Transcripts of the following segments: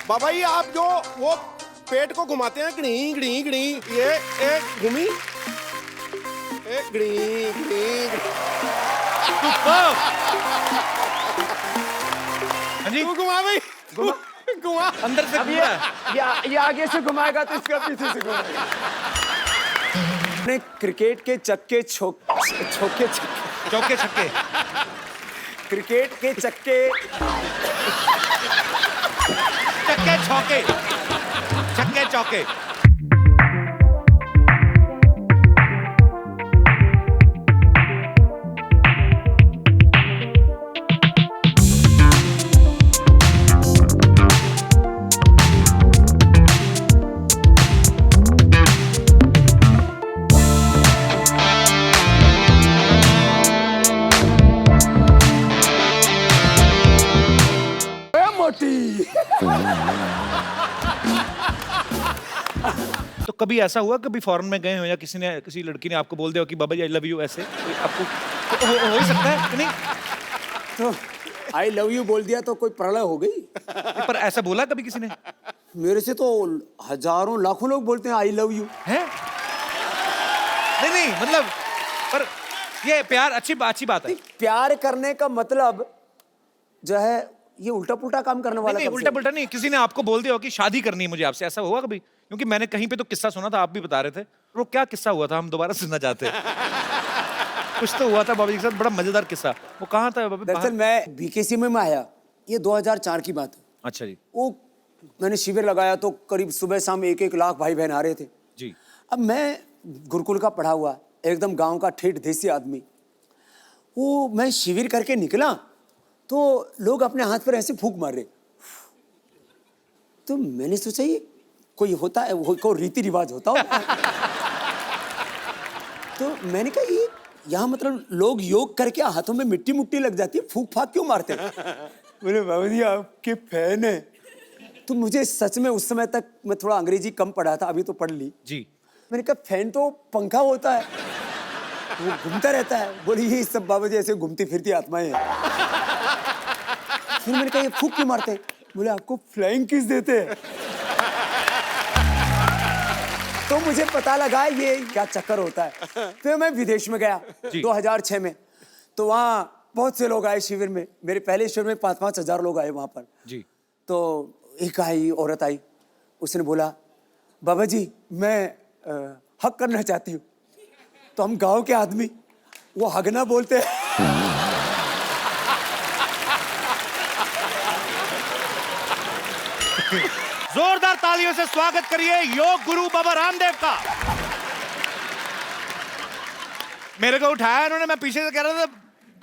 बाबा जी आप जो वो पेट को घुमाते हैं गड़ी गड़ी गड़ी, ये एक घूमी एक गड़ी गड़ी। हाँ जी, तू घुमा भाई, घुमा अंदर से अब घूम रहा है। ये आगे से घुमाएगा तो इसका पीछे से घुमाएगा। ने क्रिकेट के चक्के चौके चौके छक्के। क्रिकेट के चक्के चक्के चौके। चक्के चौके। मोटी। तो कभी ऐसा हुआ, कभी फॉरेन में गए हो या किसी लड़की ने आपको बोल दिया हो कि बाबा जी आई लव यू, ऐसे आपको तो हो ही सकता है कि नहीं? तो आई लव यू बोल दिया तो कोई प्रलय हो गई? पर ऐसा बोला कभी किसी ने? मेरे से तो हजारों लाखों लोग बोलते हैं आई लव यू। हैं? नहीं मतलब, पर ये प्यार अच्छी बात है। प्यार करने का मतलब जो है ये उल्टा पुल्टा काम करने वाला। नहीं, उल्टा पुल्टा नहीं, किसी ने आपको बोल दिया हो कि शादी करनी है मुझे आपसे, ऐसा हुआ कभी? क्योंकि मैंने कहीं पे तो किस्सा सुना था, आप भी बता रहे थे। वो क्या किस्सा हुआ था, हम दोबारा सुनना चाहते हैं। कुछ तो हुआ था बाबा जी के साथ, बड़ा मजेदार किस्सा। वो कहाँ था बाबा? दरअसल मैं बीकेसी में आया, ये 2004 की बात है। अच्छा जी। वो मैंने शिविर लगाया तो करीब सुबह शाम 1-1 लाख भाई बहन आ रहे थे जी। अब मैं गुरुकुल का पढ़ा हुआ एकदम गांव का ठेठ देसी आदमी, वो मैं शिविर करके निकला तो लोग अपने हाथ पर ऐसे फूंक मार रहे। तो मैंने सोचा ये कोई होता है, कोई रीति रिवाज होता होगा। तो मैंने कहा ये यहाँ मतलब लोग योग करके हाथों में मिट्टी मुट्टी लग जाती है, फूंक फाक क्यों मारते हैं? बोले बाबा जी आपके फैन है। तो मुझे सच में उस समय तक मैं थोड़ा अंग्रेजी कम पढ़ा था, अभी तो पढ़ ली जी। मैंने कहा फैन तो पंखा होता है, वो घूमता रहता है। बोली ये सब बाबा जी ऐसे घूमती फिरती आत्माएं हैं। फिर मैंने कहा ये फूंक क्यों मारते हैं? बोले आपको फ्लाइंग किस देते हैं। तो मुझे पता लगा ये क्या चक्कर होता है। फिर मैं विदेश में गया 2006 में, तो वहाँ बहुत से लोग आए शिविर में। मेरे पहले शिविर में 5-5 हजार लोग आए वहाँ पर जी। तो एक औरत आई, उसने बोला बाबा जी मैं हक करना चाहती हूँ। तो हम गांव के आदमी वो हगना बोलते हैं। जोरदार तालियों से स्वागत करिए योग गुरु बाबा रामदेव का। मेरे को उठाया उन्होंने, मैं पीछे से कह रहा था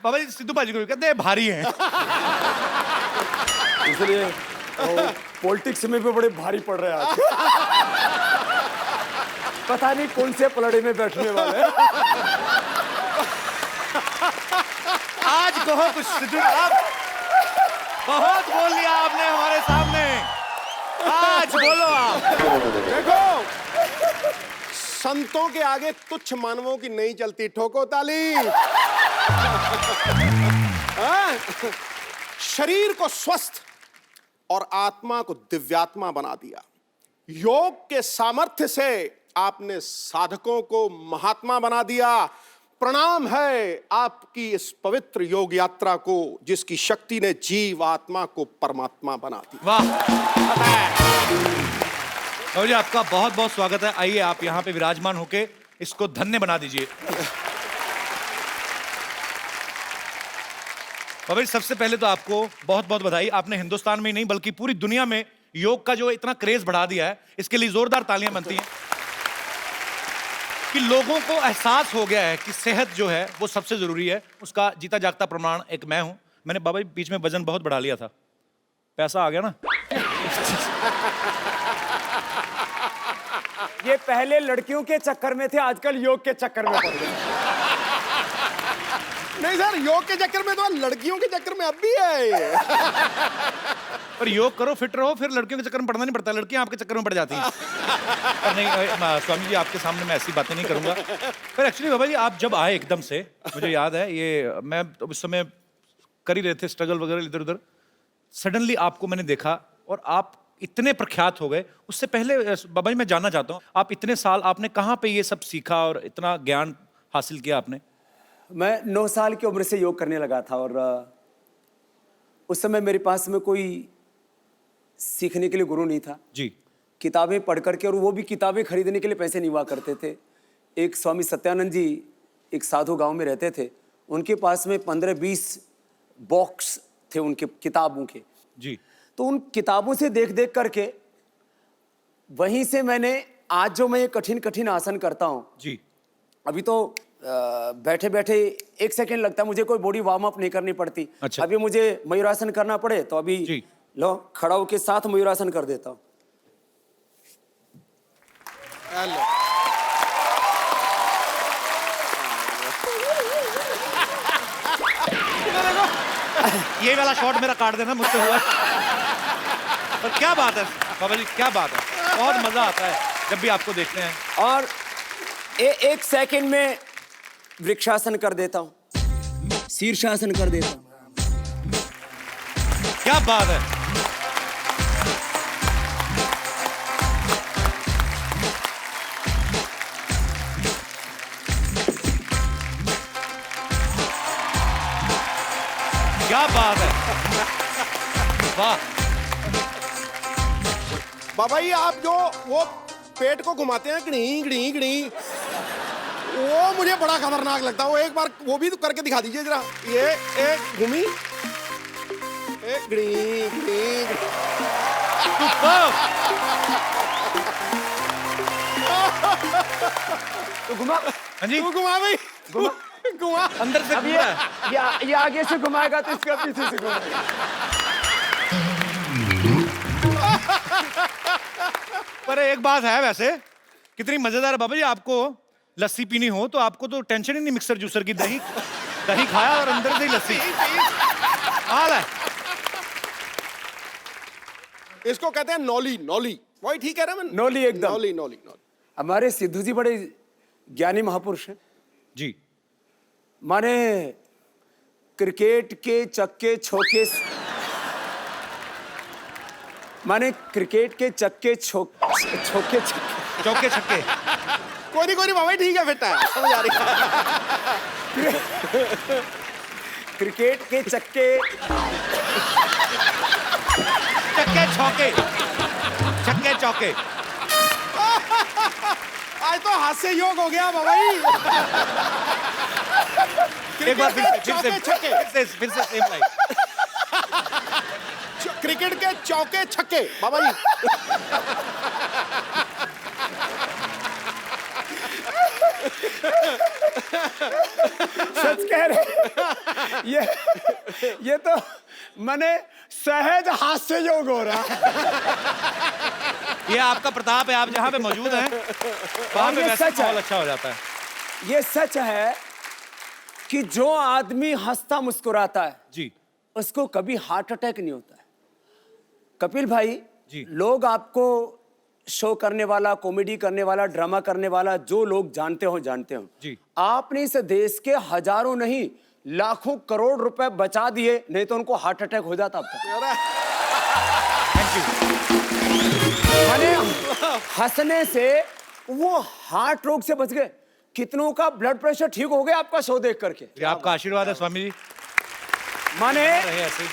बाबा जी सिद्धू बाजी को, कहते भारी हैं। इसलिए पॉलिटिक्स में भी बड़े भारी पड़ रहे हैं आज। पता नहीं कौन से पलड़े में बैठने वाले हैं। आज कहो कुछ सिद्धू, आप बहुत बोल लिया आपने हमारे सामने, आज बोलो आप। देखो संतों के आगे तुच्छ मानवों की नहीं चलती, ठोको ताली। हाँ? शरीर को स्वस्थ और आत्मा को दिव्यात्मा बना दिया। योग के सामर्थ्य से आपने साधकों को महात्मा बना दिया। प्रणाम है आपकी इस पवित्र योग यात्रा को, जिसकी शक्ति ने जीव आत्मा को परमात्मा बना दिया। वाह बाबा जी, आपका बहुत बहुत स्वागत है। आइए आप यहाँ पे विराजमान होके इसको धन्य बना दीजिए। बाबा जी सबसे पहले तो आपको बहुत बहुत बधाई। आपने हिंदुस्तान में ही नहीं बल्कि पूरी दुनिया में योग का जो इतना क्रेज बढ़ा दिया है, इसके लिए जोरदार तालियां बनती हैं। कि लोगों को एहसास हो गया है कि सेहत जो है वो सबसे जरूरी है। उसका जीता जागता प्रमाण एक मैं हूं। मैंने बाबा जी बीच में वजन बहुत बढ़ा लिया था, पैसा आ गया ना। ये पहले लड़कियों के चक्कर में थे, आजकल योग के चक्कर में पड़ गए। नहीं सर, योग के चक्कर में तो लड़कियों के चक्कर में अब भी है ये। पर योग करो, फिट रहो, फिर लड़कियों के चक्कर में पड़ना नहीं पड़ता, लड़कियां आपके चक्कर में पड़ जाती हैं। पर नहीं स्वामी जी, आपके सामने मैं ऐसी बातें नहीं करूंगा। पर एक्चुअली बाबा जी आप जब आए एकदम से, मुझे याद है ये, मैं उस समय कर ही रहे थे स्ट्रगल वगैरह इधर उधर, सडनली आपको मैंने देखा और आप इतने प्रख्यात हो गए, उससे पहले बाबा जी मैं जानना चाहता हूँ, आप इतने साल आपने कहाँ पे ये सब सीखा और इतना ज्ञान हासिल किया आपने? मैं 9 साल की उम्र से योग करने लगा था और उस समय मेरे पास में कोई सीखने के लिए गुरु नहीं था। जी। किताबें पढ़ करके, और वो भी किताबें खरीदने के लिए पैसे नहीं हुआ करते थे। एक स्वामी सत्यानंद जी एक साधु गांव में रहते थे, उनके पास में 15-20 बॉक्स थे उनके किताबों के। जी। तो उन किताबों से देख देख करके वहीं से मैंने आज जो मैं ये कठिन कठिन आसन करता हूँ, जी। अभी तो बैठे बैठे 1 सेकंड लगता है, मुझे कोई बॉडी वार्म अप नहीं करनी पड़ती। अच्छा। अभी मुझे मयूरासन करना पड़े तो अभी जी। लो खड़ा होके साथ मयूरासन कर देता हूँ। हेलो। ये वाला शॉट मेरा काट देना, मुझसे हुआ। पर क्या बात है बाबा जी, क्या बात है, बहुत मजा आता है जब भी आपको देखते हैं। और 1 सेकंड में वृक्षासन कर देता हूँ, शीर्षासन कर देता हूँ। क्या बात है। क्या बात है, वाह। बाबा जी आप जो वो पेट को घुमाते हैं गड़ी गड़ी गड़ी, वो मुझे बड़ा खतरनाक लगता है। वो एक बार वो भी तो करके दिखा दीजिए जरा। ये एक घूमी, एक गड़ी गड़ी गड़ी। तो घुमा, हाँ जी, तू घुमा भाई, घुमा। घुमा। अंदर से अब घूम रहा है। ये आगे से घुमाएगा तो इसका पीछे से घुमाएगा। पर एक बात है वैसे, कितनी मजेदार है बाबा जी। आपको लस्सी पीनी हो तो आपको तो टेंशन ही नहीं मिक्सर जूसर की। दही दही खाया और अंदर से ही लस्सी। हाल है। इसको कहते हैं नौली, नौली। वही ठीक है ना मैं? नौली एकदम। नौली नौली नौली। हमारे सिद्धू जी बड़े ज्ञानी महापुरुष हैं। जी। माने क्रिकेट के चक्के छोके, माने क्रिकेट के चक्के छोके चौके छक्के। कोई नहीं बाबा जी, ठीक है, फिट है, समझ आ रही है। क्रिकेट के चक्के चक्के छौके, छक्के चौके। आज तो हास्य योग हो गया बाबा जी। एक बार चौके छक्के, फिर से सेम लाइन। क्रिकेट के चौके छक्के बाबा जी। सच कह रहे। ये तो माने सहज हास्य योग हो रहा। ये आपका प्रताप है, आप जहाँ पे मौजूद हैं वहाँ पे ये वैसे सच है। माहौल अच्छा हो जाता है। ये सच है कि जो आदमी हंसता मुस्कुराता है जी। उसको कभी हार्ट अटैक नहीं होता है। कपिल भाई जी। लोग आपको शो करने वाला, कॉमेडी करने वाला, ड्रामा करने वाला, जो लोग जानते हो जी। आपने इस देश के हजारों नहीं लाखों करोड़ रुपए बचा दिए, नहीं तो उनको हार्ट अटैक हो जाता अब तक। Thank you. माने हंसने से वो हार्ट रोग से बच गए। कितनों का ब्लड प्रेशर ठीक हो गया आपका शो देख करके। ये आपका आशीर्वाद है स्वामी जी। माने रहे ऐसे ही।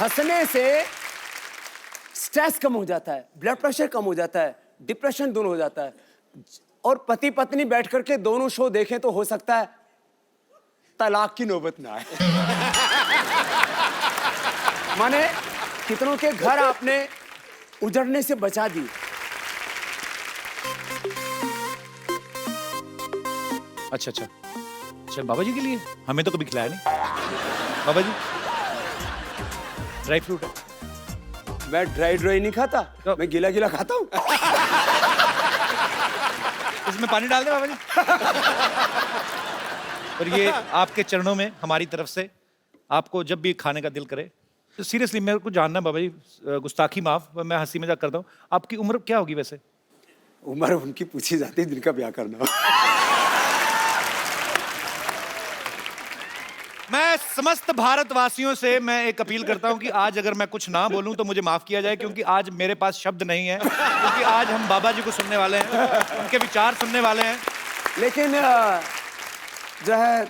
हंसने से स्ट्रेस कम हो जाता है, ब्लड प्रेशर कम हो जाता है, डिप्रेशन दूर हो जाता है। और पति पत्नी बैठ करके दोनों शो देखें तो हो सकता है तलाक की नौबत ना आए। माने कितनों के घर आपने उजड़ने से बचा दी। अच्छा अच्छा अच्छा, बाबा जी के लिए हमें तो कभी खिलाया नहीं। बाबा जी ड्राई फ्रूट है। मैं ड्राई नहीं खाता, तो- मैं गीला गीला खाता हूँ। इसमें पानी डाल दे बाबा जी। और ये आपके चरणों में हमारी तरफ से, आपको जब भी खाने का दिल करे तो सीरियसली मेरे को जानना है बाबा जी, गुस्ताखी माफ, मैं हंसी मजाक करता हूँ, आपकी उम्र क्या होगी वैसे? उम्र उनकी पूछी जाती है जिनका ब्याह करना हो। मैं समस्त भारतवासियों से मैं एक अपील करता हूं कि आज अगर मैं कुछ ना बोलूं तो मुझे माफ किया जाए, क्योंकि आज मेरे पास शब्द नहीं है, क्योंकि आज हम बाबा जी को सुनने वाले हैं, उनके विचार सुनने वाले हैं। लेकिन जो है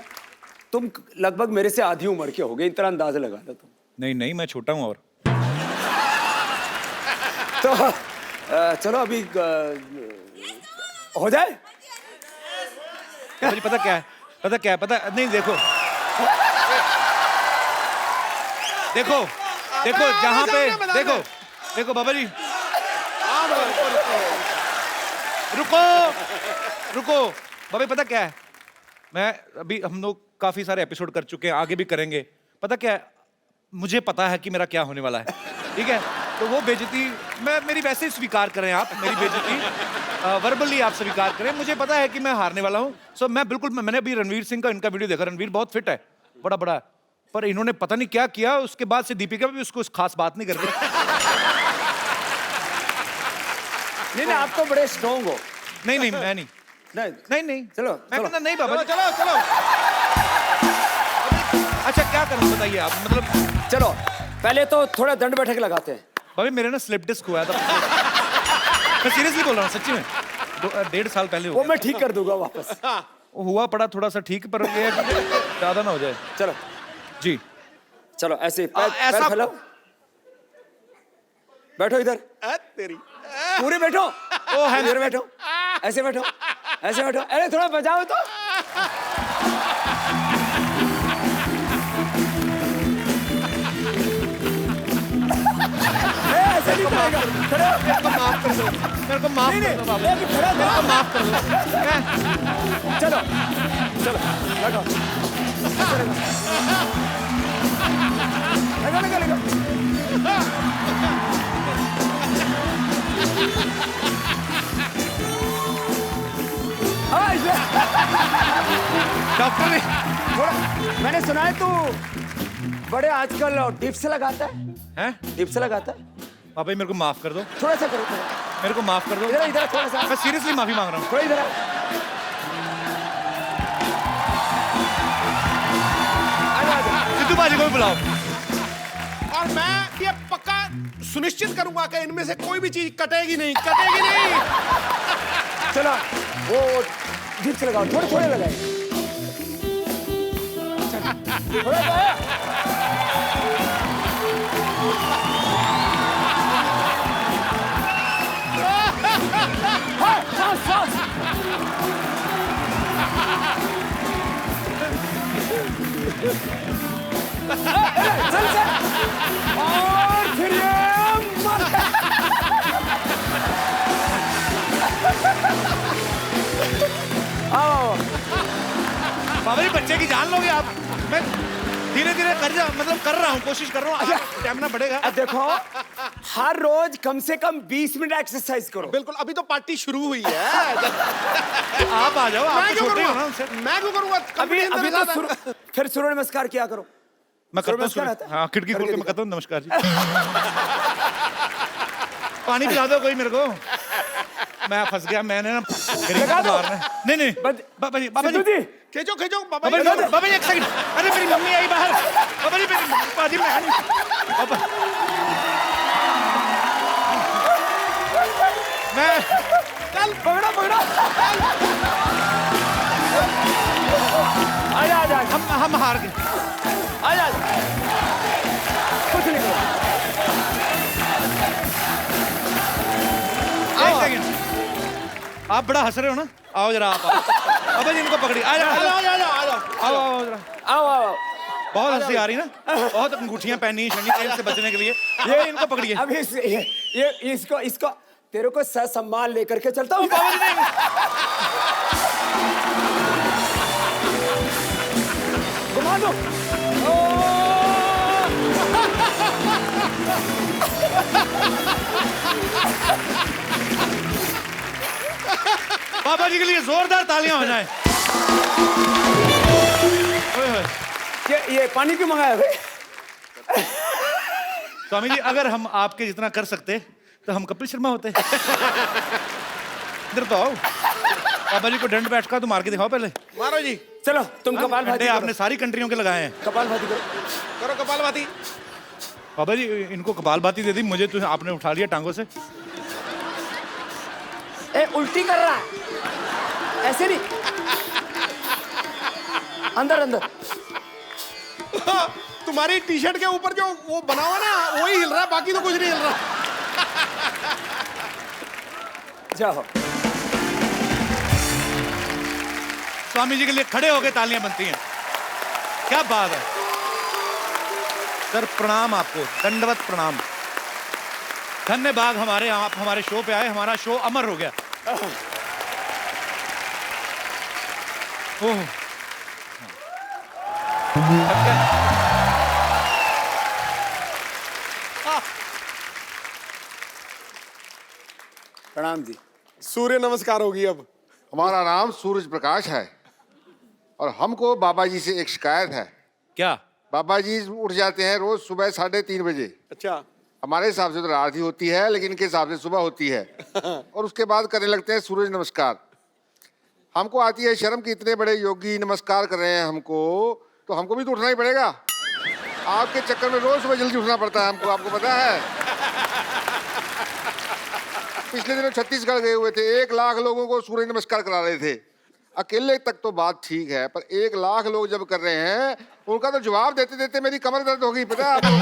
तुम लगभग मेरे से आधी उम्र के हो गए, इतना अंदाजा लगा लो तुम। नहीं नहीं, मैं छोटा हूं। और तो चलो अभी हो जाए। मुझे पता क्या है, पता नहीं, देखो जहां पे देखो बाबा जी, रुको बाबा जी, पता क्या है, मैं अभी हम लोग काफी सारे एपिसोड कर चुके हैं, आगे भी करेंगे। पता क्या है, मुझे पता है कि मेरा क्या होने वाला है, ठीक है? तो वो बेइज्जती मेरी वैसे ही स्वीकार करें, आप मेरी बेइज्जती वर्बली आप स्वीकार करें। मुझे पता है कि मैं हारने वाला हूं। सो मैं बिल्कुल, मैंने अभी रणवीर सिंह का इनका वीडियो देखा, रणवीर बहुत फिट है, बड़ा है, पर इन्होंने पता नहीं क्या किया, उसके बाद से दीपिका भी उसको खास बात नहीं कर रही। नहीं आप तो बड़े स्ट्रॉन्ग हो। नहीं मैं नहीं, चलो मैं कहता नहीं बाबा जी। चलो अच्छा क्या करूं बताइए आप, मतलब चलो पहले तो थोड़ा दंड बैठक लगाते हैं। भाभी मेरे ना स्लिप डिस्क हुआ था। मैं सीरियसली बोल रहा हूँ, सच्ची में 1.5 साल पहले वो मैं ठीक कर दूंगा वापस। वो हुआ पड़ा थोड़ा सा ठीक, पर ये है कि ज्यादा ना हो जाए। चलो जी चलो ऐसे पैर ऐसा फैलाओ, बैठो इधर, तेरी पूरे बैठो। ओ है इधर बैठो, ऐसे बैठो, ऐसे बैठो। अरे थोड़ा बजाओ तो। ऐसे नहीं करेगा, खड़े हो। मेरे को माफ कर दो बाबा, अभी खड़ा मेरे को माफ कर दो। चलो बैठो, ऐसे लगा। डॉक्टर ने थोड़ा मैंने सुना है तू बड़े आजकल डिप्स लगाता है, हैं? डिप्स लगाता है। बाबा जी मेरे को माफ कर दो, थोड़ा सा करो, मेरे को माफ कर दो। इधर थोड़ा सा, मैं सीरियसली माफी मांग रहा हूँ। थोड़ा इधर सिद्धू बाजी को भी बुलाओ। और मैं ये पक्का सुनिश्चित करूंगा कि इनमें से कोई भी चीज कटेगी नहीं। चलो वो डिप्स लगाओ, थोड़े लगाए। थोड़ा लगाया। सांस। चल और फिर ये आओ। बाबा जी बच्चे की जान लोगे आप। मैं धीरे कर रहा हूँ, कोशिश कर रहा हूँ, स्टैमिना बढ़ेगा। अब देखो हर रोज कम से कम 20 मिनट एक्सरसाइज करो। बिल्कुल, अभी तो पार्टी शुरू हुई है। आप आ जाओ, आप छोटे हो ना उनसे। मैं क्यों करूंगा? अभी तो फिर सूर्य नमस्कार किया करो। मैं करता नमस्कार आता हूँ, है? हाँ खिड़की खोल के मैं करता हूँ नमस्कार जी। पानी पिला दो कोई मेरे को, मैं फंस गया। मैंने ना लगा दो। नहीं बाबा जी खींचो बाबा बाबा जी। जी बाबा जी एक सेकंड। अरे मेरी मम्मी आई बाहर। बाबा जी मेरी बाजी में बाबा मैं चल पकड़ो आजा हम हार गए। आजा कुछ नहीं करो। एक सेकंड, आप बड़ा हंस रहे हो ना, आओ जरा आप बाबा जी इनको पकड़िए। आ जाओ आओ जरा। आओ बहुत हंसी आ रही ना, बहुत अंगूठियां पहनी शनि तेल से बचने के लिए। ये इनको पकड़िए। अब इसको तेरे को सम्मान लेकर के चलता हूँ। बाबा जी नहीं, घुमा दो। बाबा जी के लिए जोरदार तालियां हो जाएं। ये पानी क्यों मंगाया भाई? स्वामी जी अगर हम आपके जितना कर सकते तो हम कपिल शर्मा होते। इधर तो आओ, पापा जी को दंड बैठ का तो मार के दिखाओ पहले। मारो जी, चलो तुम कपाल भाती डंडे आपने सारी कंट्रियों के लगाए हैं। कपाल भाती करो। करो कपालभाति। पापा जी इनको कपालभाति दे दी, मुझे तो आपने उठा लिया टांगों से। ए उल्टी कर रहा है, ऐसे नहीं, अंदर अंदर। तुम्हारी टी शर्ट के ऊपर जो वो बना हुआ ना वही हिल रहा है, बाकी तो कुछ नहीं हिल रहा। जाओ। स्वामी जी के लिए खड़े होकर तालियां बनती हैं, क्या बात है सर। प्रणाम आपको, दंडवत प्रणाम। धन्यवाद हमारे, आप हमारे शो पे आए, हमारा शो अमर हो गया। ओह प्रणाम जी। सूर्य नमस्कार होगी अब। हमारा नाम सूरज प्रकाश है और हमको बाबा जी से एक शिकायत है। क्या? बाबा जी उठ जाते हैं रोज सुबह 3:30 बजे। अच्छा। हमारे हिसाब से तो आरती होती है, लेकिन इनके हिसाब से सुबह होती है। और उसके बाद करने लगते हैं सूरज नमस्कार। हमको आती है शर्म कि इतने बड़े योगी नमस्कार कर रहे हैं हमको, तो हमको भी तो उठना ही पड़ेगा। आपके चक्कर में रोज सुबह जल्दी उठना पड़ता है हमको, आपको पता है। पिछले दिनों छत्तीसगढ़ गए हुए थे, 1 लाख लोगों को सूर्य नमस्कार करा रहे थे। अकेले तक तो बात ठीक है, पर 1 लाख लोग जब कर रहे हैं, उनका तो जवाब देते देते मेरी कमर दर्द हो गई, पता है आपको।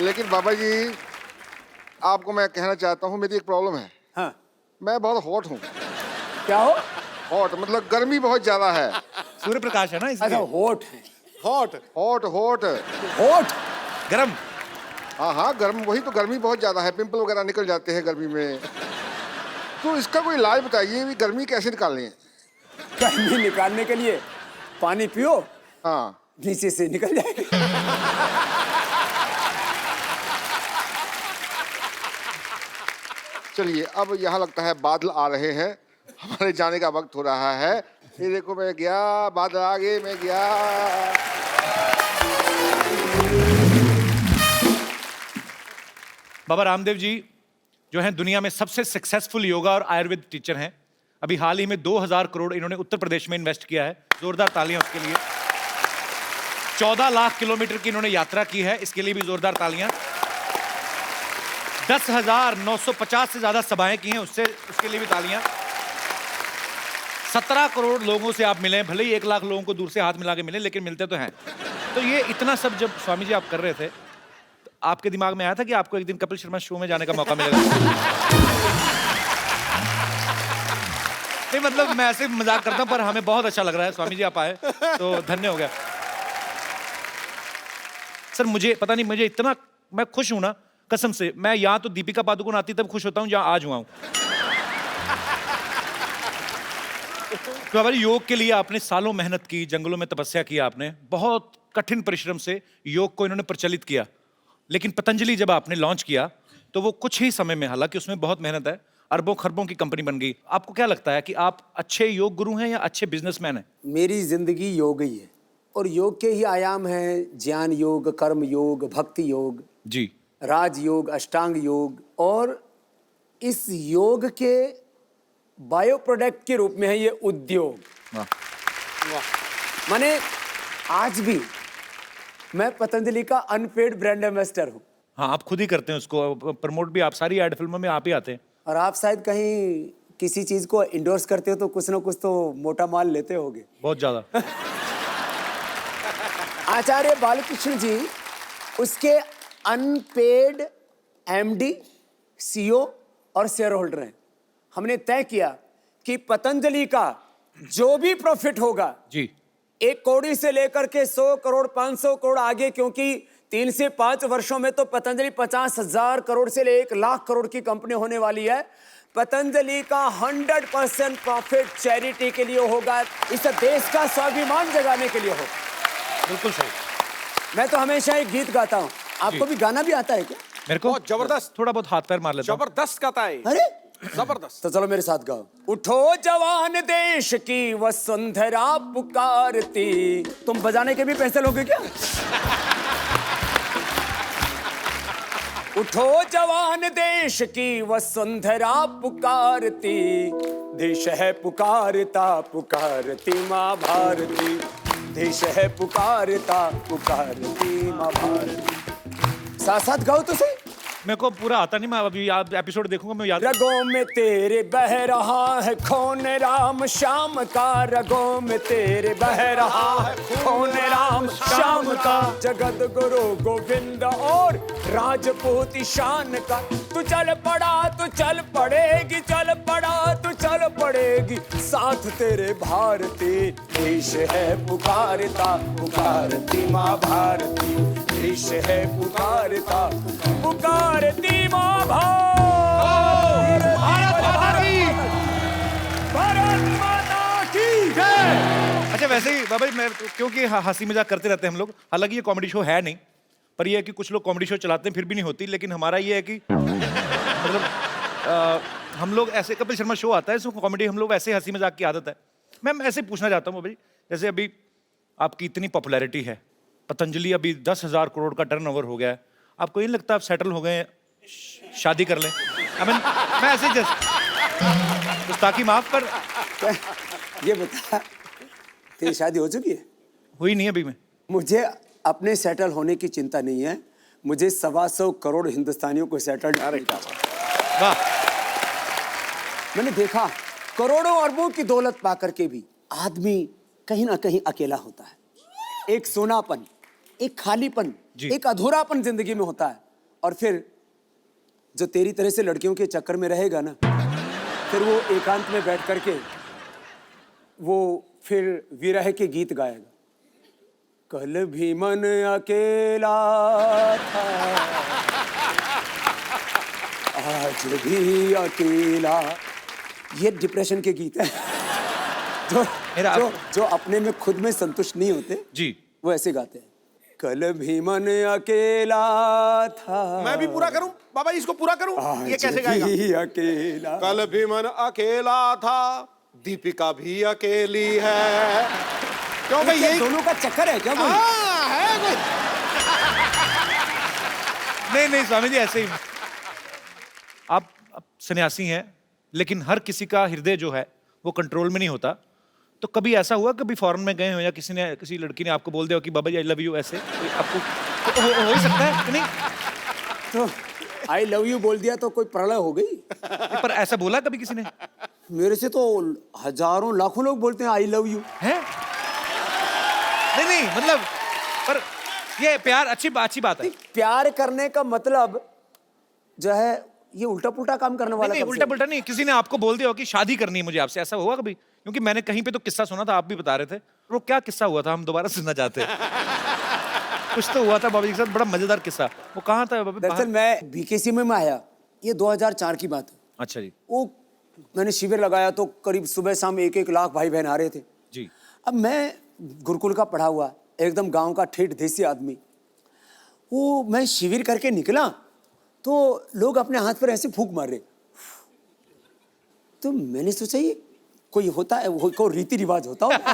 लेकिन बाबा जी आपको मैं कहना चाहता हूँ, मेरी एक प्रॉब्लम है। हाँ। मैं बहुत हॉट हूँ। क्या हो? हॉट मतलब गर्मी बहुत ज्यादा है। सूर्य प्रकाश है ना अच्छा इसलिए। होठ है। हॉट। हॉट हॉट होठ गरम। हाँ हाँ गर्म, वही तो, गर्मी बहुत ज्यादा है, पिंपल वगैरह निकल जाते हैं गर्मी में। तो इसका कोई इलाज बताइए, भी गर्मी कैसे निकालनी है। गर्मी निकालने के लिए पानी पियो, हाँ नीचे से निकल जाएगी। चलिए, अब यहाँ लगता है बादल आ रहे हैं, हमारे जाने का वक्त हो रहा है। ये देखो मैं गया, बादल आ गए, मैं गया। बाबा रामदेव जी जो हैं दुनिया में सबसे सक्सेसफुल योगा और आयुर्वेद टीचर हैं। अभी हाल ही में 2000 करोड़ इन्होंने उत्तर प्रदेश में इन्वेस्ट किया है, जोरदार तालियां उसके लिए। 14 लाख किलोमीटर की इन्होंने यात्रा की है, इसके लिए भी जोरदार तालियां। 10,950 से ज्यादा सभाएं की हैं, उसके लिए भी तालियां। 17 करोड़ लोगों से आप मिले, भले ही 1 लाख लोगों को दूर से हाथ मिला के मिले, लेकिन मिलते तो हैं। तो ये इतना सब जब स्वामी जी आप कर रहे थे, तो आपके दिमाग में आया था कि आपको एक दिन कपिल शर्मा शो में जाने का मौका मिलेगा? नहीं मतलब मैं ऐसे मजाक करता हूं, पर हमें बहुत अच्छा लग रहा है स्वामी जी आप आए, तो धन्य हो गया सर। मुझे पता नहीं, मुझे इतना, मैं खुश हूं ना कसम से। मैं यहाँ तो दीपिका पादुकोण आती तब खुश होता हूँ जहाँ आज हुआ हूँ। तो हमारे योग के लिए आपने सालों मेहनत की, जंगलों में तपस्या की, आपने बहुत कठिन परिश्रम से योग को इन्होंने प्रचलित किया। लेकिन पतंजलि जब आपने लॉन्च किया तो वो कुछ ही समय में, हालांकि उसमें बहुत मेहनत है, अरबों खरबों की कंपनी बन गई। आपको क्या लगता है कि आप अच्छे योग गुरु हैं या अच्छे बिजनेसमैन हैं? मेरी जिंदगी योग ही है, और योग के ही आयाम हैं ज्ञान योग, कर्म योग, भक्ति योग जी, राज योग, अष्टांग योग, और इस योग के बायो प्रोडक्ट के रूप में है ये उद्योग। वाह। माने आज भी मैं पतंजलि का अनपेड ब्रांड एम्बेसडर हूँ। हाँ, आप खुद ही करते हैं उसको, प्रमोट भी आप, सारी एड फिल्मों में आप ही आते हैं। और आप शायद कहीं किसी चीज को इंडोर्स करते हो तो कुछ ना कुछ तो मोटा माल लेते होगे। बहुत ज्यादा। आचार्य बालकृष्ण जी उसके अनपेड एमडी, सीईओ और शेयर होल्डर हैं। हमने तय किया कि पतंजलि का जो भी प्रॉफिट होगा जी, 1 करोड़ से लेकर के 100 करोड़ 500 करोड़ आगे, क्योंकि 3 से 5 वर्षों में तो पतंजलि 50,000 करोड़ से 1 लाख करोड़ की कंपनी होने वाली है। पतंजलि का 100% प्रॉफिट चैरिटी के लिए होगा, इस देश का स्वाभिमान जगाने के लिए होगा। बिल्कुल सही। मैं तो हमेशा एक गीत गाता हूँ, आपको भी गाना भी आता है क्या? मेरे को बहुत जबरदस्त। थोड़ा बहुत हाथ पैर मार लेता हूं। जबरदस्त गाता है। अरे जबरदस्त। तो चलो मेरे साथ गाओ। उठो जवान देश की वसुंधरा पुकारती। तुम बजाने के भी पैसे लोगे क्या? उठो जवान देश की वसुंधरा पुकारती, देश है पुकारता पुकारती माँ भारती, देश है पुकारता पुकारती माँ भारती। साथ साथ गाओ तो सही। मेरे को पूरा आता नहीं, मैं अभी आप एपिसोड देखूंगा, मैं याद। रगों में तेरे बह रहा है खून राम श्याम का, रगों में तेरे बह रहा है खून राम श्याम का, जगत गुरु गोविंद और राजपूत शान का। तू चल पड़ा तू चल पड़ेगी, चल पड़ा तू चल पड़ेगी, साथ तेरे भारती, देश है पुकारता पुकारती माँ भारती, देश है पुकारता पुकारती माँ भारत माता की, भारत माता की जय। अच्छा वैसे ही बाबा जी, मैं क्योंकि हंसी मजाक करते रहते हैं हम लोग, हालांकि ये कॉमेडी शो है नहीं, पर ये है कि कुछ लोग कॉमेडी शो चलाते हैं फिर भी नहीं होती, लेकिन हमारा ये है कि मतलब हम लोग ऐसे, कपिल शर्मा शो आता है इसमें कॉमेडी, हम लोग ऐसे हंसी मजाक की आदत है। मैं ऐसे पूछना चाहता हूँ बाबा जी, जैसे अभी आपकी इतनी पॉपुलैरिटी है, पतंजलि अभी 10,000 करोड़ का टर्नओवर हो गया है, आपको नहीं लगता आप सेटल हो गए हैं, शादी कर लें? मैं ऐसे जस्ट गुस्ताखी माफ कर। ये बता, तेरी शादी हो चुकी है? हुई नहीं अभी। मैं मुझे अपने सेटल होने की चिंता नहीं है, मुझे 125 करोड़ हिंदुस्तानियों को सेटल। वाह। मैंने देखा करोड़ों अरबों की दौलत पाकर के भी आदमी कहीं ना कहीं अकेला होता है। एक सोनापन, एक खालीपन, एक अधूरापन जिंदगी में होता है। और फिर जो तेरी तरह से लड़कियों के चक्कर में रहेगा ना, फिर वो एकांत में बैठ करके वो फिर विरह के गीत गाएगा। कल भी मन अकेला था, आज भी अकेला। ये डिप्रेशन के गीत है। जो अपने में खुद में संतुष्ट नहीं होते जी, वो ऐसे गाते हैं। कल भी मन अकेला था। मैं भी पूरा करूं बाबा जी, इसको पूरा करूं? ये कैसे गाएगा? अकेला। कल भी मन अकेला था, दीपिका भी अकेली है। क्यों भाई, ये दोनों का चक्कर है क्या भाई? है कोई? नहीं स्वामी जी, ऐसे ही आप सन्यासी हैं, लेकिन हर किसी का हृदय जो है वो कंट्रोल में नहीं होता। तो कभी ऐसा हुआ, कभी फॉरेन में गए हो या किसी लड़की ने आपको बोल दिया हो कि बाबा जी आई लव यू, ऐसे आपको तो हो ही सकता है कि नहीं? तो आई लव यू बोल दिया तो कोई प्रलय हो गई? पर ऐसा बोला कभी किसी ने? मेरे से तो हजारों लाखों लोग बोलते हैं आई लव यू। हैं? नहीं मतलब, पर ये प्यार अच्छी बात है। प्यार करने का मतलब जो है ये उल्टा पुल्टा काम करने वाला। नहीं उल्टा पुल्टा नहीं, किसी ने आपको बोल दिया हो कि शादी करनी है मुझे आपसे, ऐसा हुआ कभी? क्योंकि मैंने कहीं पे तो किस्सा सुना था, आप भी बता रहे थे, वो क्या किस्सा हुआ था, हम दोबारा सुनना चाहते हैं। कुछ तो हुआ था बाबा जी के साथ, बड़ा मजेदार किस्सा। वो कहाँ था बाबा? दरअसल मैं बीकेसी में आया, ये 2004 की बात है। अच्छा जी। वो मैंने शिविर लगाया तो करीब सुबह शाम 1-1 लाख भाई बहन आ रहे थे जी। अब मैं गुरुकुल का पढ़ा हुआ एकदम गांव का ठेठ देसी आदमी, वो मैं शिविर करके निकला तो लोग अपने हाथ पर ऐसे फूंक मार रहे। तो मैंने सोचा ये कोई होता है, कोई रीति रिवाज होता होगा।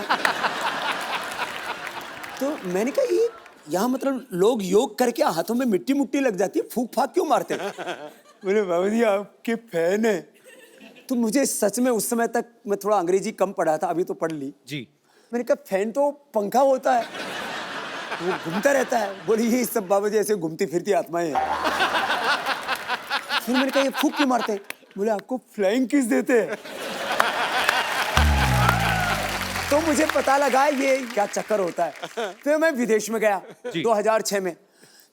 तो मैंने कहा ये यहाँ मतलब लोग योग करके हाथों में मिट्टी मुट्टी लग जाती है, फूंक फाक क्यों मारते हैं? बोले बाबा जी आपके फैन है। तो मुझे सच में उस समय तक मैं थोड़ा अंग्रेजी कम पढ़ा था, अभी तो पढ़ ली जी। मैंने कहा फैन तो पंखा होता है, वो घूमता रहता है। बोली ये सब बाबा जी ऐसे घूमती फिरती आत्माएं हैं। फिर मैंने कहा ये फूंक क्यों मारते हैं? बोले आपको फ्लाइंग किस देते हैं। तो मुझे पता लगा ये क्या चक्कर होता है। फिर मैं विदेश में गया 2006 में,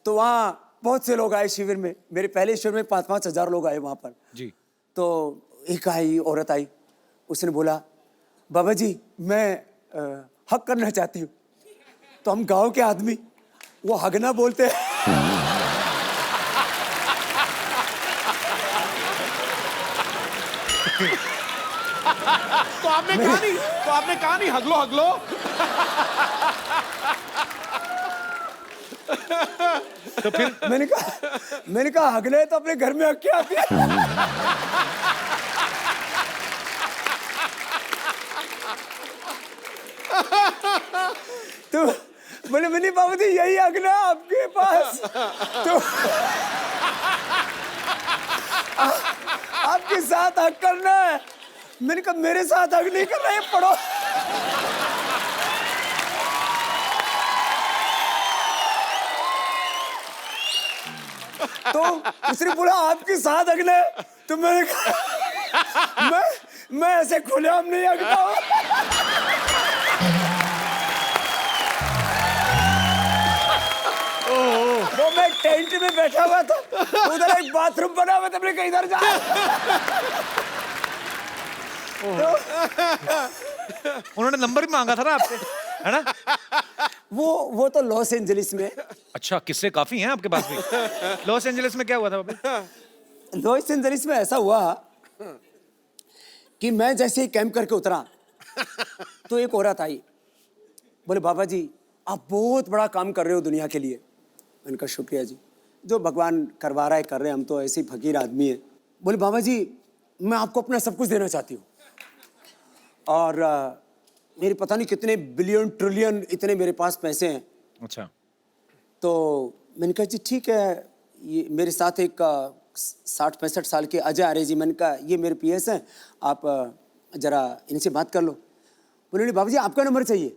तो वहाँ बहुत से लोग आए शिविर में। मेरे पहले शिविर में 5-5 हजार लोग आए वहाँ पर जी। तो एक औरत आई, उसने बोला बाबा जी मैं हक करना चाहती हूँ। तो हम गांव के आदमी वो हगना बोलते हैं। तो आपने कहा नहीं हगलो हगलो। तो फिर मैंने कहा हगले तो अपने घर में हक के आती है। तो बोले मैंने बाबू जी यही अगला आपके पास। तो आपके साथ हक करना है। मैंने कहा मेरे साथ हक नहीं करना है, पढ़ो। तो उसने बोला आपके साथ हकना है, तो मैंने कहा मैं ऐसे खुलेआम नहीं हकता हूँ। वो मैं टेंट में बैठा हुआ था, उधर एक बाथरूम बना हुआ था, मैंने कहा इधर जा। उन्होंने नंबर भी मांगा था ना आपसे, है ना? वो तो लॉस एंजलिस में। अच्छा, किस्से काफी हैं आपके पास भी। लॉस एंजलिस में क्या हुआ था बाबा? लॉस एंजलिस में ऐसा हुआ कि मैं जैसे ही कैंप करके उतरा तो एक औरत आई, बोले बाबा जी आप बहुत बड़ा काम कर रहे हो दुनिया के लिए। मैंने कहा शुक्रिया जी, जो भगवान करवा रहा है कर रहे हैं, हम तो ऐसे ही फकीर आदमी है। बोले बाबा जी मैं आपको अपना सब कुछ देना चाहती हूँ, और मेरे पता नहीं कितने बिलियन ट्रिलियन इतने मेरे पास पैसे हैं। अच्छा। तो मैंने कहा जी ठीक है, ये मेरे साथ एक 60-65 साल के अजय आर्य जी, मैंने कहा ये मेरे पीएस हैं, आप जरा इनसे बात कर लो। बोले नहीं बाबा जी आपका नंबर चाहिए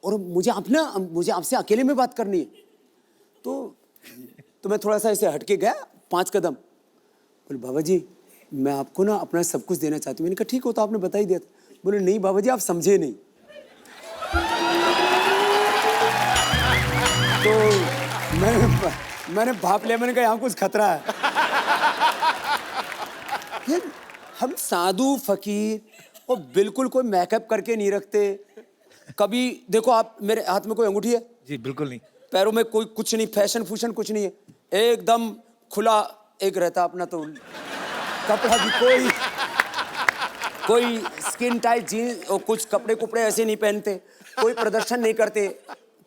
और मुझे आपसे अकेले में बात करनी है। तो मैं थोड़ा सा ऐसे हटके गया 5 कदम। बोले बाबा जी मैं आपको ना अपना सब कुछ देना चाहती हूँ। मैंने कहा ठीक हो तो आपने बता ही दिया था। बोले नहीं बाबा जी आप समझे नहीं। तो मैंने भाप लिया, मैंने कहा यहाँ कुछ खतरा है। फिर हम साधु फकीर और बिल्कुल कोई मेकअप करके नहीं रखते। कभी देखो आप, मेरे हाथ में कोई अंगूठी है? जी बिल्कुल नहीं। पैरों में कोई कुछ नहीं, फैशन फूशन कुछ नहीं है, एकदम खुला एक रहता अपना। तो कपड़ा भी कोई स्किन टाइट जीन्स और कुछ कपड़े कुपड़े ऐसे नहीं पहनते, कोई प्रदर्शन नहीं करते,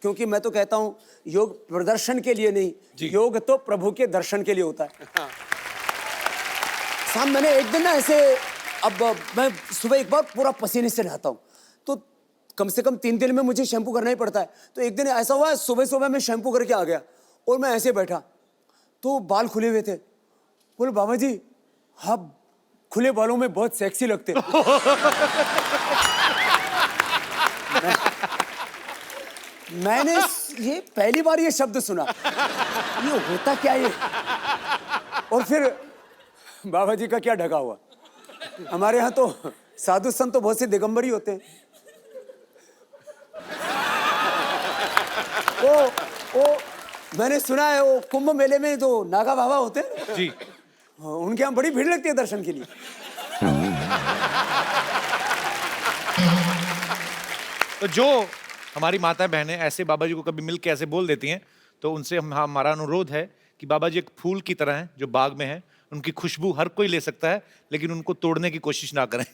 क्योंकि मैं तो कहता हूँ योग प्रदर्शन के लिए नहीं, योग तो प्रभु के दर्शन के लिए होता है। शाम मैंने एक दिन ना ऐसे, अब मैं सुबह एक बार पूरा पसीने से नहाता हूँ, तो कम से कम 3 दिन में मुझे शैम्पू करना ही पड़ता है। तो एक दिन ऐसा हुआ सुबह सुबह मैं शैम्पू करके आ गया और मैं ऐसे बैठा तो बाल खुले हुए थे। बोले बाबा जी आप खुले बालों में बहुत सेक्सी लगते। मैंने ये पहली बार ये शब्द सुना, ये होता क्या ये? और फिर बाबा जी का क्या ढका हुआ, हमारे यहाँ तो साधु संत तो बहुत से दिगंबर ही होते हैं। वो मैंने सुना है वो कुंभ मेले में जो नागा बाबा होते हैं जी, उनके यहाँ बड़ी भीड़ लगती है दर्शन के लिए। तो जो हमारी माता बहनें ऐसे बाबा जी को कभी मिल के ऐसे बोल देती हैं, तो उनसे हमारा अनुरोध है कि बाबा जी एक फूल की तरह हैं जो बाग में है, उनकी खुशबू हर कोई ले सकता है, लेकिन उनको तोड़ने की कोशिश ना करें।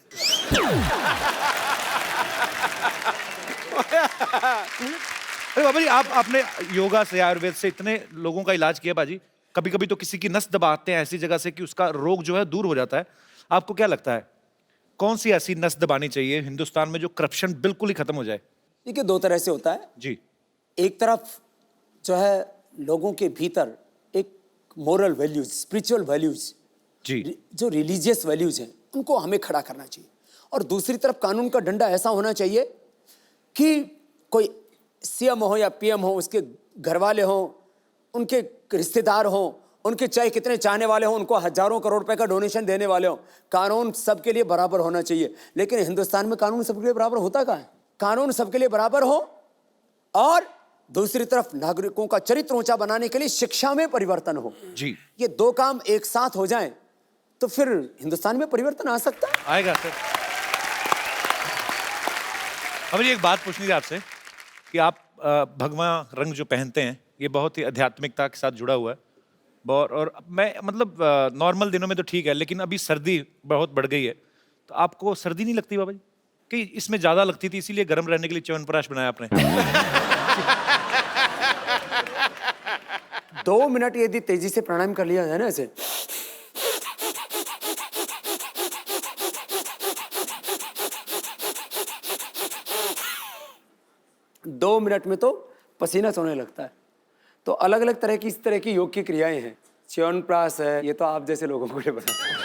अरे बाबा जी आपने योगा से आयुर्वेद से इतने लोगों का इलाज किया बाजी, कभी कभी तो किसी की नस दबाते हैं ऐसी जगह से कि उसका रोग जो है दूर हो जाता है। आपको क्या लगता है कौन सी ऐसी नस दबानी चाहिए हिंदुस्तान में जो करप्शन बिल्कुल ही खत्म हो जाए? देखिए 2 तरह से होता है जी। एक तरफ जो है लोगों के भीतर एक मोरल वैल्यूज, स्पिरिचुअल वैल्यूज, जी, जो रिलीजियस वैल्यूज हैं उनको हमें खड़ा करना चाहिए, और दूसरी तरफ कानून का डंडा ऐसा होना चाहिए कि कोई सीएम हो या पीएम हो, उसके घर वाले हो, उनके रिश्तेदार हो, उनके चाहे कितने चाहने वाले हो, उनको हजारों करोड़ रुपए का डोनेशन देने वाले हो, कानून सबके लिए बराबर होना चाहिए। लेकिन हिंदुस्तान में कानून सबके लिए बराबर होता कहाँ है? कानून सबके लिए बराबर हो और दूसरी तरफ नागरिकों का चरित्र ऊंचा बनाने के लिए शिक्षा में परिवर्तन हो। जी, ये 2 काम एक साथ हो जाएं तो फिर हिंदुस्तान में परिवर्तन आ सकता है। आएगा सर। अब ये एक बात पूछनी थी आपसे कि आप भगवा रंग जो पहनते हैं ये बहुत ही आध्यात्मिकता के साथ जुड़ा हुआ है, और मैं मतलब नॉर्मल दिनों में तो ठीक है, लेकिन अभी सर्दी बहुत बढ़ गई है, तो आपको सर्दी नहीं लगती बाबा जी? कि इसमें ज्यादा लगती थी इसीलिए गर्म रहने के लिए च्यवनप्राश बनाया आपने? 2 मिनट यदि तेजी से प्राणायाम कर लिया जाए ना ऐसे, दो मिनट में तो पसीना सोने लगता है। तो अलग अलग तरह की इस तरह की योग की क्रियाएं हैं च्यवनप्राश है, ये तो आप जैसे लोगों को पता है।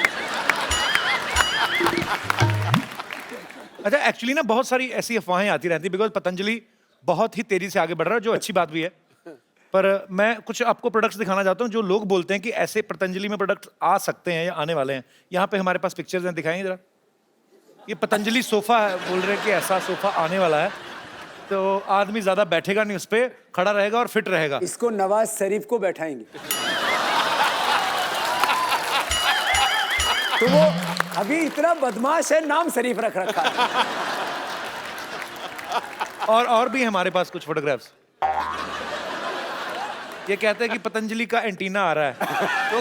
अच्छा, एक्चुअली ना बहुत सारी ऐसी अफवाहें आती रहती, बिकॉज पतंजलि बहुत ही तेजी से आगे बढ़ रहा है, जो अच्छी बात भी है। पर मैं कुछ आपको प्रोडक्ट्स दिखाना चाहता हूँ जो लोग बोलते हैं कि ऐसे पतंजलि में प्रोडक्ट्स आ सकते हैं या आने वाले हैं। यहाँ पे हमारे पास पिक्चर्स हैं, दिखाएंगे जरा। ये पतंजलि सोफा है, बोल रहे हैं कि ऐसा सोफा आने वाला है, तो आदमी ज्यादा बैठेगा नहीं, उस पे खड़ा रहेगा और फिट रहेगा। इसको नवाज शरीफ को बैठाएंगे। तो वो अभी इतना बदमाश है, नाम शरीफ रख रखा है। और भी हमारे पास कुछ फोटोग्राफ्स। ये कहते हैं कि पतंजलि का एंटीना आ रहा है तो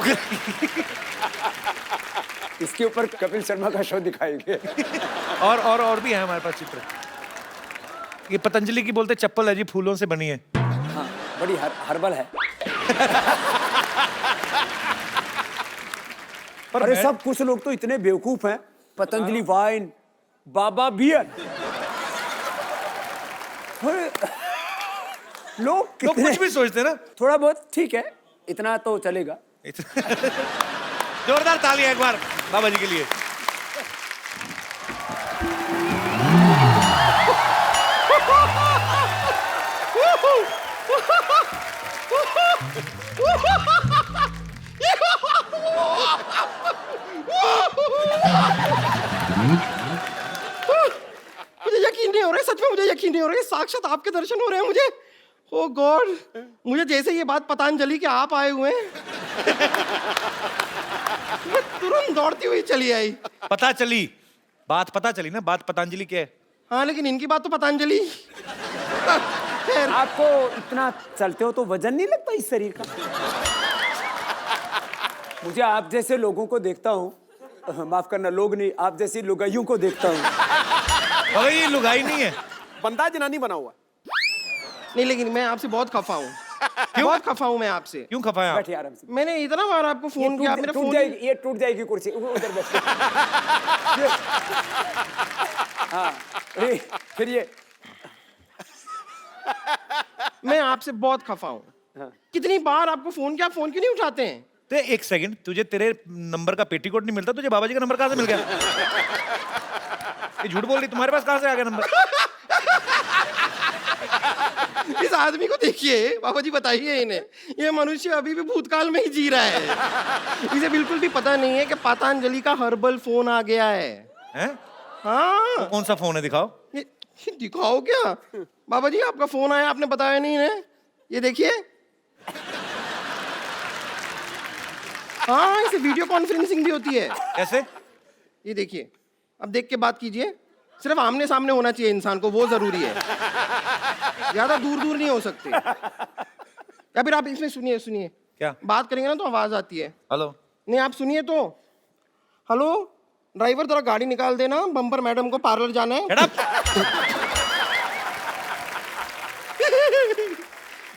इसके ऊपर कपिल शर्मा का शो दिखाएंगे। और भी है हमारे पास चित्र। ये पतंजलि की बोलते चप्पल है जी, फूलों से बनी है। हाँ, बड़ी हर्बल है। पर अरे सब कुछ लोग तो इतने बेवकूफ हैं। पतंजलि वाइन, बाबा बियर, लोग कितने कुछ भी सोचते हैं ना। थोड़ा बहुत ठीक है, इतना तो चलेगा। जोरदार तालियां एक बार बाबा जी के लिए। मुझे यकीन नहीं हो रहा है, सच में मुझे यकीन नहीं हो रहा है, साक्षात आपके दर्शन हो रहे हैं मुझे। ओ गॉड, मुझे जैसे ये बात पतंजलि के आप आए हुए हैं, मैं तुरंत दौड़ती हुई चली आई। पता चली ना, बात पतंजलि की है। हाँ, लेकिन इनकी बात तो पतंजलि। खैर, आपको इतना चलते हो तो वजन नहीं लगता इस शरीर का? मुझे आप जैसे लोगों को देखता हूँ, माफ करना लोग नहीं, आप जैसी लुगाइयों को देखता हूँ। अरे ये लुगाई नहीं है, बंदा जनानी बना हुआ। नहीं, लेकिन मैं आपसे बहुत खफा हूँ। बहुत खफा हूँ मैं आपसे। क्यों खफा है आप? बैठिए आराम से। मैंने इतना बार आपको फोन किया, मेरा फोन ये टूट जाएगी कुर्सी, उधर बैठ। हाँ, फिर ये मैं आपसे बहुत खफा हूँ। हाँ। कितनी बार आपको फोन किया, फोन क्यों नहीं उठाते हैं? तो एक सेकंड, तुझे तेरे नंबर का पेटीकोट नहीं मिलता, तुझे बाबा जी का नंबर कहाँ से मिल गया? ये झूठ बोल रही, तुम्हारे पास कहाँ से आ गया नंबर? इस आदमी को देखिए, बाबा जी बताइए इन्हें, ये मनुष्य अभी भी भूतकाल में ही जी रहा है। इसे बिल्कुल भी पता नहीं है कि पतंजलि का हर्बल फोन आ गया है। हैं? हाँ, कौन सा फोन है, दिखाओ। ये दिखाओ क्या? बाबा जी आपका फोन आया, आपने बताया नहीं है। ये देखिए। हाँ, इसे वीडियो कॉन्फ्रेंसिंग भी होती है। कैसे? ये देखिए, अब देख के बात कीजिए। सिर्फ आमने सामने होना चाहिए इंसान को, वो जरूरी है। ज्यादा दूर दूर नहीं हो सकते। या फिर आप इसमें सुनिए क्या? बात करेंगे ना तो आवाज आती है। हेलो। नहीं, आप सुनिए तो। हेलो ड्राइवर, जरा गाड़ी निकाल देना, बम्पर मैडम को पार्लर जाना है। Shut up!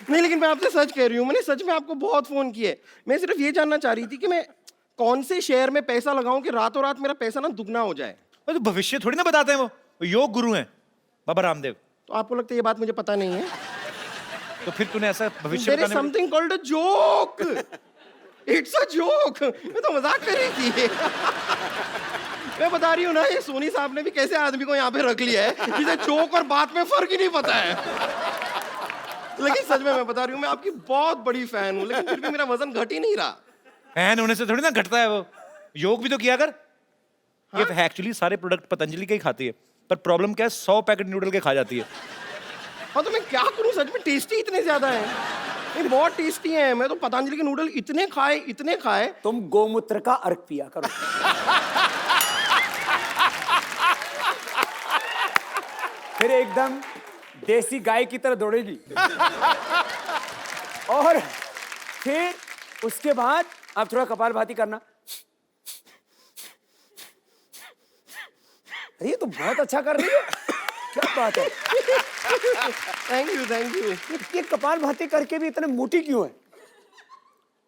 नहीं, लेकिन मैं आपसे सच कह रही हूँ, मैंने सच में आपको बहुत फोन किए। मैं सिर्फ ये जानना चाह रही थी कि मैं कौन से शेयर में पैसा लगाऊं कि रातों रात मेरा पैसा ना दुगना हो जाए। तो भविष्य थोड़ी ना बताते हैं, वो योग गुरु हैं बाबा रामदेव। तो आपको लगता है ये बात मुझे पता नहीं है? तो फिर तूने ऐसा भविष्य There is बताने में- something called a joke. It's a joke. मैं तो मजाक कर रही थी। मैं बता रही हूँ ना, ये सोनी साहब ने भी कैसे आदमी को यहाँ पे रख लिया है जिसे जोक और बात में फर्क ही नहीं पता है। लेकिन सच में मैं बता रही हूँ, मैं आपकी बहुत बड़ी फैन हूँ, लेकिन फिर भी मेरा वजन घट ही नहीं रहा। फैन होने से थोड़ी ना घटता है वो। योग भी तो किया कर। ये एक्चुअली सारे प्रोडक्ट पतंजलि के ही खाती है, पर प्रॉब्लम क्या है, 100 पैकेट नूडल के खा जाती है। हाँ, तो मैं क्या करूँ, सच में टेस्टी इतने ज्यादा है, ये बहुत टेस्टी है। मैं तो पतंजलि के नूडल इतने खाए। तुम गोमूत्र का अर्क पिया करो। फिर एकदम देसी गाय की तरह दौड़ेगी। और फिर उसके बाद आप थोड़ा कपालभाति करना। अरे ये तो बहुत अच्छा कर रही है, क्या बात है। Thank you. ये कपालभाति करके भी इतने मोटी क्यों है?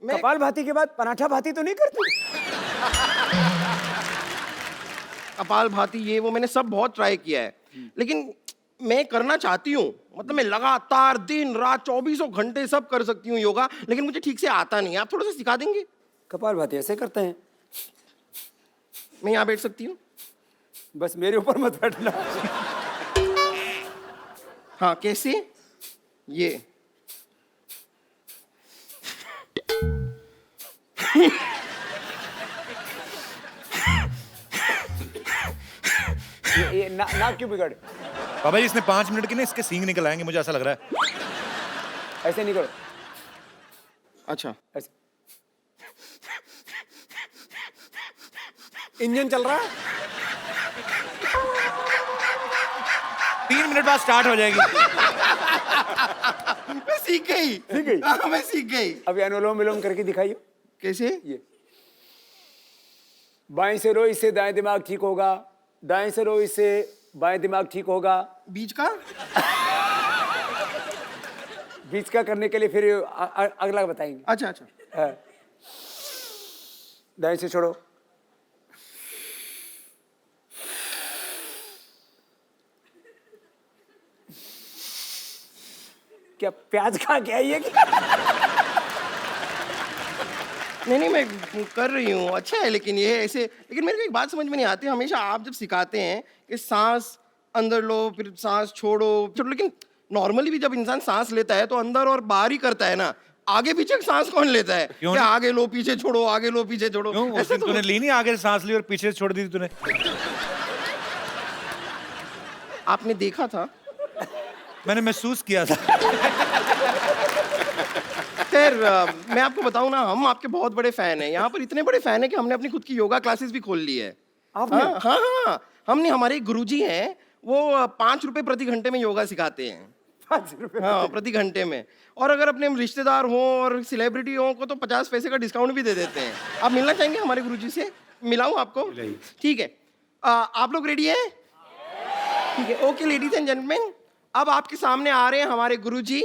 मैं कपालभाति के बाद पराठा भाती तो नहीं करती? कपाल भाती ये वो मैंने सब बहुत ट्राई किया है, लेकिन मैं करना चाहती हूँ, मतलब मैं लगातार दिन रात 24 घंटे सब कर सकती हूँ योगा, लेकिन मुझे ठीक से आता नहीं है। आप थोड़ा सा सिखा देंगे? कपालभाति ऐसे करते हैं? मैं यहाँ बैठ सकती हूँ? बस मेरे ऊपर मत बैठना। हाँ, कैसे? ये ये नाक क्यों बिगड़? बाबा जी इसने 5 मिनट के ना इसके सींग निकल आएंगे, मुझे ऐसा लग रहा है। ऐसे नहीं करो, अच्छा, ऐसे। इंजन चल रहा है? 3 मिनट बाद स्टार्ट हो जाएगी। मैं सीख गई। सीख गई? हाँ, मैं सीख गई। अभी अनुलोम विलोम करके दिखाइए। कैसे? ये बाएं से रो, इससे दाएं दिमाग ठीक होगा। दाएं से रो, इससे बाएं दिमाग ठीक होगा। बीच का? बीच का करने के लिए फिर अगला बताएंगे। अच्छा अच्छा। हाँ। दाएं से छोड़ो। क्या प्याज खा के आई है क्या? नहीं, मैं कर रही हूँ, अच्छा है। लेकिन ये ऐसे, लेकिन मेरे को एक बात समझ में नहीं आती, हमेशा आप जब सिखाते हैं कि सांस अंदर लो फिर सांस छोड़ो, लेकिन नॉर्मली भी जब इंसान सांस लेता है तो अंदर और बाहर ही करता है ना, आगे पीछे सांस कौन लेता है? क्यों? क्या आगे लो पीछे छोड़ो, आगे लो पीछे छोड़ो? क्यों? उस ऐसे दिन तो तूने ली नहीं, आगे से सांस ली और पीछे से छोड़ दी थी तूने। आपने देखा था? मैंने महसूस किया था। खैर, मैं आपको बताऊं ना, हम आपके बहुत बड़े फैन हैं। यहाँ पर इतने बड़े फैन हैं कि हमने अपनी खुद की योगा क्लासेस भी खोल ली है। आपने? हाँ हाँ हाँ, हमने, हमारे एक गुरुजी हैं, वो 5 रुपए प्रति घंटे में योगा सिखाते हैं। 5 रुपए? हाँ, प्रति घंटे में। और अगर अपने हम रिश्तेदार हों और सेलिब्रिटी हों को तो 50 पैसे का डिस्काउंट भी दे देते हैं। आप मिलना चाहेंगे हमारे गुरुजी से? मिलाऊं आपको? ठीक है। आप लोग रेडी हैं? ठीक है, ओके लेडीज एंड जेंटलमैन, अब आपके सामने आ रहे हैं हमारे गुरुजी।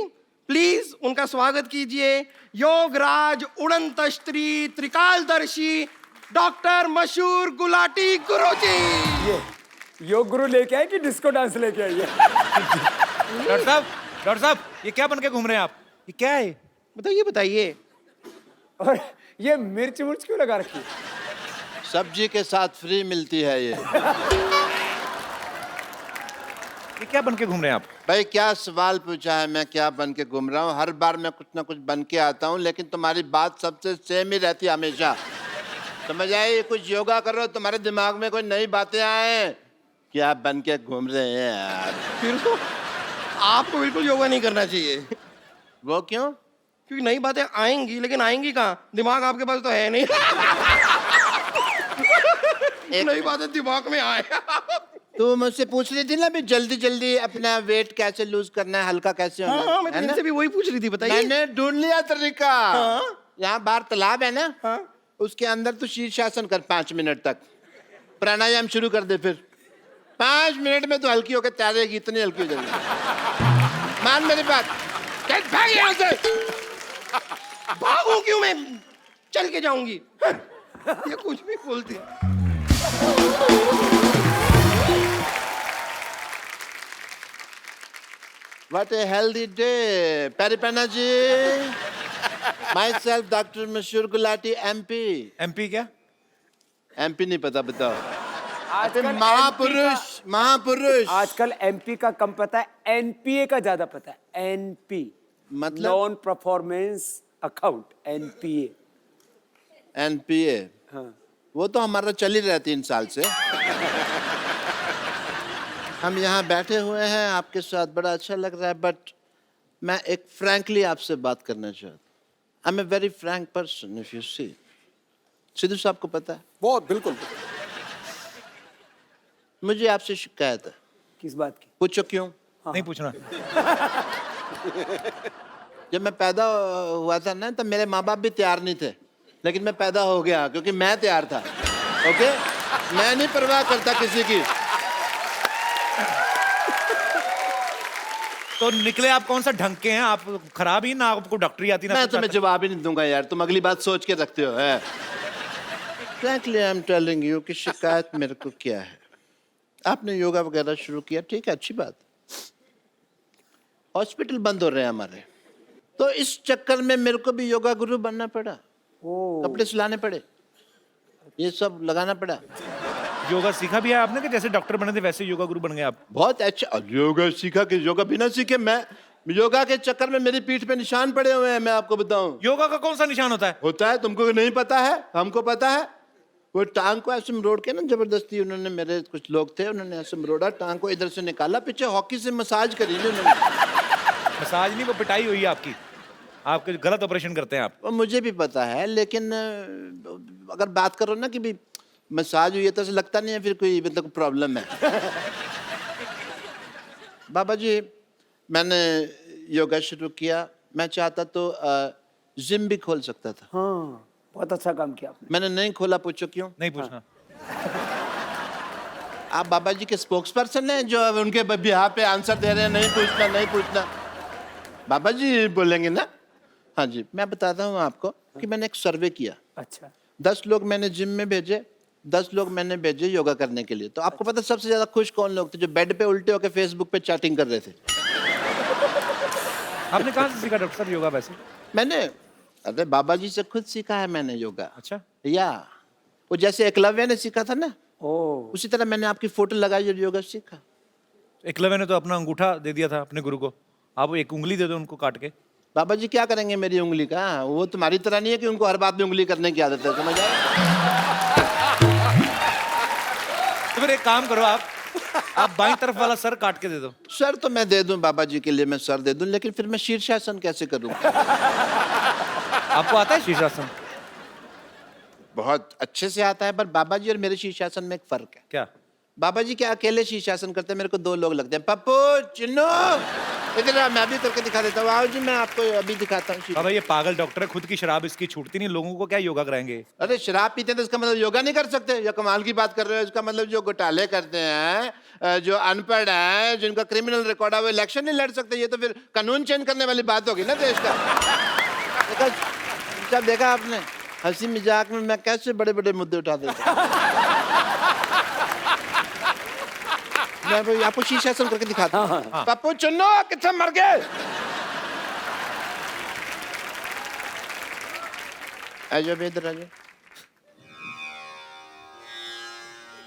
प्लीज उनका स्वागत कीजिए, योगराज उड़ंत स्त्री त्रिकालदर्शी डॉक्टर मशहूर गुलाटी गुरुजी। ये योग गुरु लेके आए कि डिस्को डांस लेके आई है? डॉक्टर साहब ये क्या बन के घूम रहे हैं आप? ये क्या है? बताइए बताइए। और ये मिर्च मुर्च क्यों लगा रखी? सब्जी के साथ फ्री मिलती है ये क्या बन के घूम रहे हैं आप? भाई क्या सवाल पूछा है, मैं क्या बन के घूम रहा हूँ? हर बार मैं कुछ ना कुछ बन के आता हूँ, लेकिन तुम्हारी बात सबसे सेम ही रहती है हमेशा। समझ आई? कुछ योगा कर रहे हो, तुम्हारे दिमाग में कोई नई बातें आए, क्या बन के घूम रहे हैं यार? फिर तो आपको बिल्कुल योगा नहीं करना चाहिए। वो क्यों? क्योंकि नई बातें आएंगी, लेकिन आएंगी कहाँ? दिमाग आपके पास तो है नहीं। नई बातें दिमाग में आए। तू मुझसे पूछ रही थी ना भी जल्दी जल्दी अपना वेट कैसे लूज करना है, हल्का कैसे होना हाँ, मैं है तो ना? इनसे भी वही पूछ रही थी, बताइए। मैंने ढूंढ लिया तरीका। हाँ? यहाँ बाहर तालाब है ना, हाँ? उसके अंदर तू शीर्षासन कर 5 मिनट तक, प्राणायाम शुरू कर दे, फिर 5 मिनट में तो हल्की होकर तैरेगी, इतनी हल्की हो जाएगी। मान मेरी बात, चल भाग यहाँ से। भागूं क्यों मैं? चल के जाऊंगी। ये कुछ भी बोलती है। What a healthy day, Paripana ji. Myself, Dr. Mashur Gulati, MP. MP क्या? MP नहीं पता, बताओ। आजकल महापुरुष, महापुरुष। आजकल एमपी का कम पता है, एनपीए का ज्यादा पता है। एनपी मतलब? Non performance account, NPA. NPA। हाँ। वो तो हमारा चल ही रहा है 3 साल से। हम यहाँ बैठे हुए हैं आपके साथ, बड़ा अच्छा लग रहा है, बट मैं एक फ्रैंकली आपसे बात करना चाहता हूँ। I am a very frank person, if you see. Sidhu साहब को पता है, बहुत बिल्कुल। मुझे आपसे शिकायत है। किस बात की? पूछो क्यों? नहीं पूछना। जब मैं पैदा हुआ था ना, तब मेरे माँ बाप भी तैयार नहीं थे, लेकिन मैं पैदा हो गया क्योंकि मैं तैयार था। ओके, मैं नहीं परवाह करता किसी की। तो निकले आप कौन सा ढंग के हैं? आप खराब ही ना, आपको डॉक्टरी आती ना? मैं कुछ तुम्हें आता? जवाब ही नहीं दूंगा यार, तुम अगली बात सोच के रखते हो। है frankly I am telling you कि शिकायत मेरे को क्या है। आपने योगा वगैरह शुरू किया, ठीक है, अच्छी बात। हॉस्पिटल बंद हो रहे हैं हमारे, तो इस चक्कर में मेरे को भी योगा गुरु बनना पड़ा, कपड़े सिलाने पड़े, ये सब लगाना पड़ा। योगा सीखा भी है आपने कि जैसे डॉक्टर बने थे वैसे योगा गुरु बन गए आप? बहुत अच्छा योगा सीखा कि योगा बिना सीखे मैं योगा के चक्कर में मेरी पीठ पे निशान पड़े हुए हैं, मैं आपको बताऊं। योगा का कौन सा निशान होता है? होता है, तुमको नहीं पता है, हमको पता है। वो टांग को ऐसे मरोड़ के ना जबरदस्ती उन्होंने, मेरे कुछ लोग थे उन्होंने ऐसे मरोड़ा, टांग को इधर से निकाला, पीछे हॉकी से मसाज करी उन्होंने। मसाज नहीं, वो पिटाई हुई है आपकी, आपके गलत ऑपरेशन करते हैं आप। वो मुझे भी पता है, लेकिन अगर बात करो ना कि भी मसाज हुई है तो ऐसा लगता नहीं है फिर कोई मतलब प्रॉब्लम है। बाबा जी मैंने योगा शुरू किया, मैं चाहता तो जिम भी खोल सकता था। हाँ, बहुत अच्छा काम किया आपने। मैंने नहीं खोला, पूछो क्यों? नहीं पूछना। आप बाबा जी के स्पोक्स पर्सन हैं जो अब उनके बिहार पे आंसर दे रहे हैं, नहीं पूछना नहीं पूछना। बाबा जी बोलेंगे ना। हाँ जी, मैं बताता हूँ आपको कि मैंने एक सर्वे किया। अच्छा, 10 लोग मैंने जिम में भेजे, 10 लोग मैंने भेजे योगा करने के लिए। तो आपको पता सबसे ज्यादा खुश कौन लोग थे? जो बेड पे उल्टे होकर फेसबुक पे चैटिंग कर रहे थे। आपने कहाँ से सीखा डॉक्टर साहब योगा वैसे? मैंने अरे बाबा जी से खुद सीखा है मैंने योगा। अच्छा, या वो जैसे एकलव्य ने सीखा था ना, ओ उसी तरह मैंने आपकी फोटो लगाई और योगा सीखा। एकलव्य ने तो अपना अंगूठा दे दिया था अपने गुरु को, आप एक उंगली दे दो उनको काट के। बाबा जी क्या करेंगे मेरी उंगली का? वो तुम्हारी तरह नहीं है कि उनको हर बात में उंगली करने की आदत है, समझ आए? तो फिर एक काम करो, आप बाईं तरफ वाला सर काट के दे दो। सर तो मैं दे दूं बाबा जी के लिए, मैं सर दे दूं, लेकिन फिर मैं शीर्षासन कैसे करूं? आपको आता है शीर्षासन? बहुत अच्छे से आता है, पर बाबा जी और मेरे शीर्षासन में एक फर्क है। क्या? बाबा जी क्या अकेले शीर्षासन करते हैं, मेरे को 2 लोग लगते हैं। पप्पू चिन्नू इधर आ, मैं भी करके दिखा देता हूँ। आओ जी, मैं आपको अभी दिखाता हूँ। बाबा ये पागल डॉक्टर है, खुद की शराब इसकी छूटती नहीं, लोगों को क्या योगा कराएंगे? अरे शराब पीते हैं तो इसका मतलब योगा नहीं कर सकते? या कमाल की बात कर रहे हो? इसका मतलब जो घोटाले करते हैं, जो अनपढ़ हैं, जिनका क्रिमिनल रिकॉर्ड है, वो इलेक्शन नहीं लड़ सकते। ये तो फिर कानून चेंज करने वाली बात होगी ना देश का। जब देखा आपने हंसी मजाक में मैं कैसे बड़े बड़े मुद्दे उठा देता मैं भाई आपको शीर्षासन करके दिखाता हूँ। पप्पू चुन्नो कितने मर गए? आजो इधर आजो।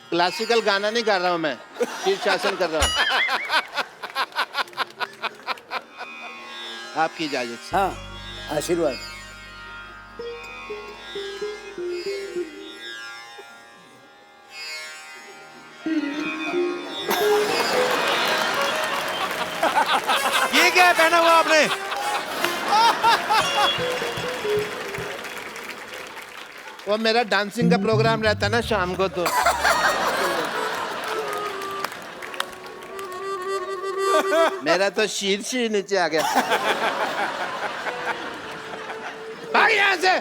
क्लासिकल गाना नहीं गा रहा हूं मैं, शीर्षासन कर रहा हूं। आपकी इजाजत से। हाँ, आशीर्वाद। ये क्या पहना हुआ आपने? वो मेरा डांसिंग का प्रोग्राम रहता है ना शाम को, तो मेरा तो शीर्ष ही नीचे आ गया। भाग यहाँ से।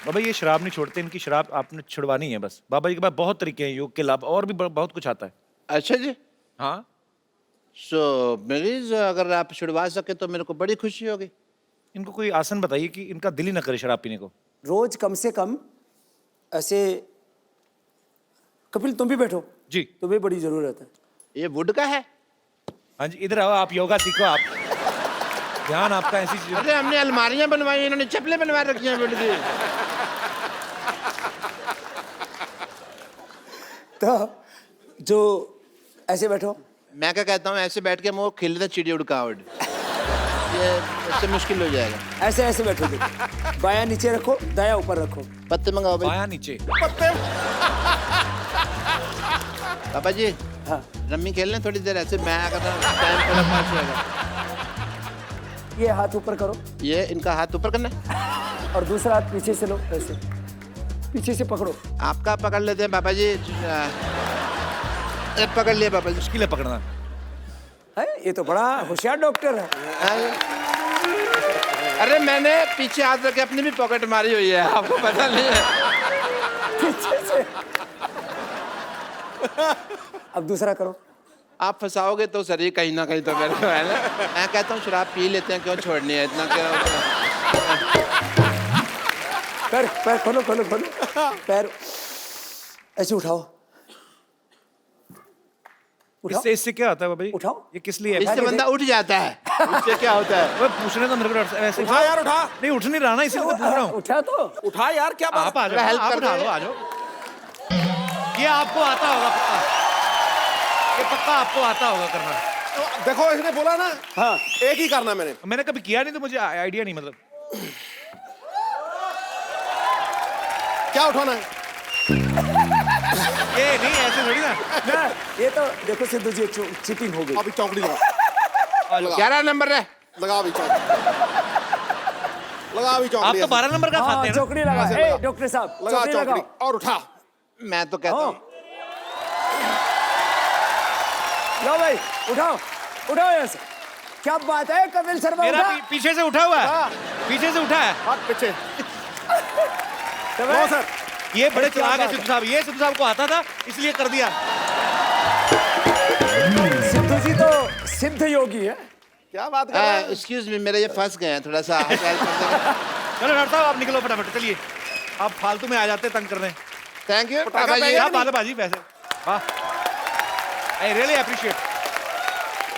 बाबा ये शराब नहीं छोड़ते, इनकी शराब आपने छुड़वानी है बस। बाबा जी के पास बहुत तरीके हैं योग के लाभ, और भी बहुत कुछ आता है। अच्छा जी, हाँ, सो मरीज अगर आप छुड़वा सके तो मेरे को बड़ी खुशी होगी। इनको कोई आसन बताइए कि इनका दिल ही ना करे शराब पीने को। रोज कम से कम ऐसे, कपिल तुम भी बैठो जी। तुम्हें बड़ी जरूरत है। ये वुड का है? हाँ जी, इधर आओ, आप योगा सीखो। आप ध्यान आपका ऐसी चीज। अरे हमने अलमारियां बनवाई, इन्होंने चप्पलें बनवा रखी हैं वुड की। तो जो ऐसे बैठो, मैं क्या कहता हूँ, ऐसे बैठ के मुँह खिल चिड़ी उड़कावट, ये इससे मुश्किल हो जाएगा। ऐसे ऐसे बैठो। देखो, बायां नीचे रखो, दाया ऊपर रखो। पत्ते मंगाओ भाई। बाया नीचे। पापा जी हाँ, रम्मी खेल लें थोड़ी देर ऐसे, मैं अगर टाइम थोड़ा पास होगा। ये हाथ ऊपर करो ये इनका हाथ ऊपर करना है और दूसरा हाथ पीछे से लो, ऐसे पीछे से पकड़ो। आपका पकड़ लेते हैं पापा जी। पकड़ लिया पापा जी। मुश्किल है पकड़ना। है, ये तो बड़ा होशियार डॉक्टर है। अरे मैंने पीछे हाथ रख के अपनी भी पॉकेट मारी हुई है, आपको पता नहीं है। पीछे से। अब दूसरा करो। आप फंसाओगे तो सर कहीं ना कहीं तो मेरे को है ना। मैं कहता हूँ शराब पी लेते हैं, क्यों छोड़नी है इतना, क्या पैर पैर खोलो खोलो खोलो, पैर ऐसे उठाओ। उठाओ इससे क्या होता है बाबा जी? उठाओ। ये किस लिए है? इससे बंदा उठ जाता है। उससे क्या होता है? वो पूछने तो मेरे को डॉक्टर साहब ऐसे उठा यार, उठा। नहीं उठ नहीं रहा ना, इसलिए तो पूछ रहा हूँ। उठा तो उठा यार, क्या बात। आप आ जाओ, हेल्प आप कर उठा दे। लो, आ जाओ। ये आपको आता होगा पक्का, ये पक्का आपको आता होगा करना। तो देखो इसने बोला ना, हाँ एक ही करना मैंने। मैंने कभी किया नहीं तो मुझे आइडिया नहीं, मतलब क्या उठाना है? ये नहीं ऐसे थोड़ी ना। ना, ये तो देखो सिद्धू जी चीटिंग हो गई। अभी चौकड़ी लगा, 11 नंबर है। लगा अभी चौकड़ी, लगा अभी आप चौकड़ी तो ऐसे। 12 नंबर का खाते हाँ हैं ना? चौकड़ी लगा। ऐसे ए लगा। डॉक्टर साहब लगा चौकड़ी चौकड़ी लगाओ। और उठा। मैं तो कहता हूँ लो भाई उठाओ, उठाओ यहाँ से। क्या बात है कपिल शर्मा, मेरा उठा। पीछे से उठा हुआ है, पीछे से उठा है। हाथ पीछे। तो नो भाई, सर, ये बड़े क्या चलाक है बात सिद्धू साहब, ये सिद्धू साहब को आता था इसलिए कर दिया। सिद्धू जी तो सिद्ध योगी है। क्या बात कर रहे हैं? एक्सक्यूज मी, मेरे ये फंस गए हैं, थोड़ा सा हेल्प कर देंगे? चलो डॉक्टर साहब आप निकलो फटाफट, चलिए। आप फालतू में आ जाते तंग करने। Thank you. पटाखा बाबा जी, पहले- क्या बात है बाजी, वैसे वाह, आई रियली अप्रिशिएट।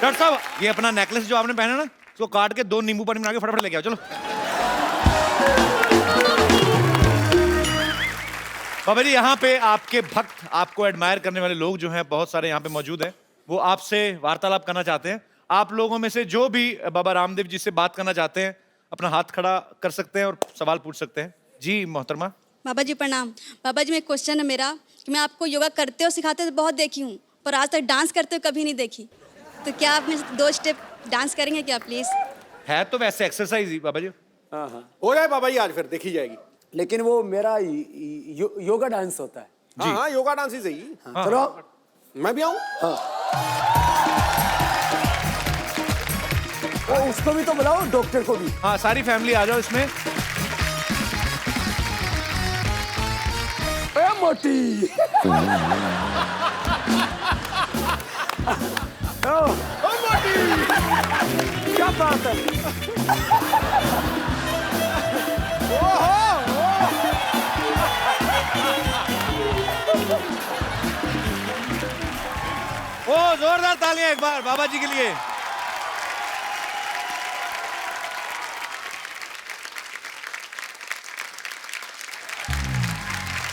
डॉक्टर साहब ये अपना नेकलेस जो आपने पहना ना, इसको काट के 2 नींबू पानी बना के फटाफट लेके आओ, चलो। बाबा जी यहाँ पे आपके भक्त, आपको एडमायर करने वाले लोग जो हैं बहुत सारे यहाँ पे मौजूद हैं, वो आपसे वार्तालाप करना चाहते हैं। आप लोगों में से जो भी बाबा रामदेव जी से बात करना चाहते हैं अपना हाथ खड़ा कर सकते हैं और सवाल पूछ सकते हैं। जी मोहतरमा। बाबा जी प्रणाम। बाबा जी में क्वेश्चन है मेरा कि मैं आपको योगा करते हो सिखाते तो बहुत देखी हूँ, पर आज तक डांस करते हो कभी नहीं देखी, तो क्या आप मेरे 2 स्टेप डांस करेंगे क्या प्लीज? है तो वैसे एक्सरसाइज ही बाबा जी। हाँ हाँ, हो जाए बाबा जी आज, फिर देखी जाएगी। लेकिन वो मेरा योगा डांस होता है। हाँ हाँ, योगा डांस ही सही। हाँ, चलो मैं भी आऊँ? उसको भी तो बुलाओ, डॉक्टर को भी। हाँ सारी फैमिली आ जाओ इसमें। ए मोटी ओ मोटी, क्या बात है। ओ जोरदार तालियां एक बार बाबा जी के लिए।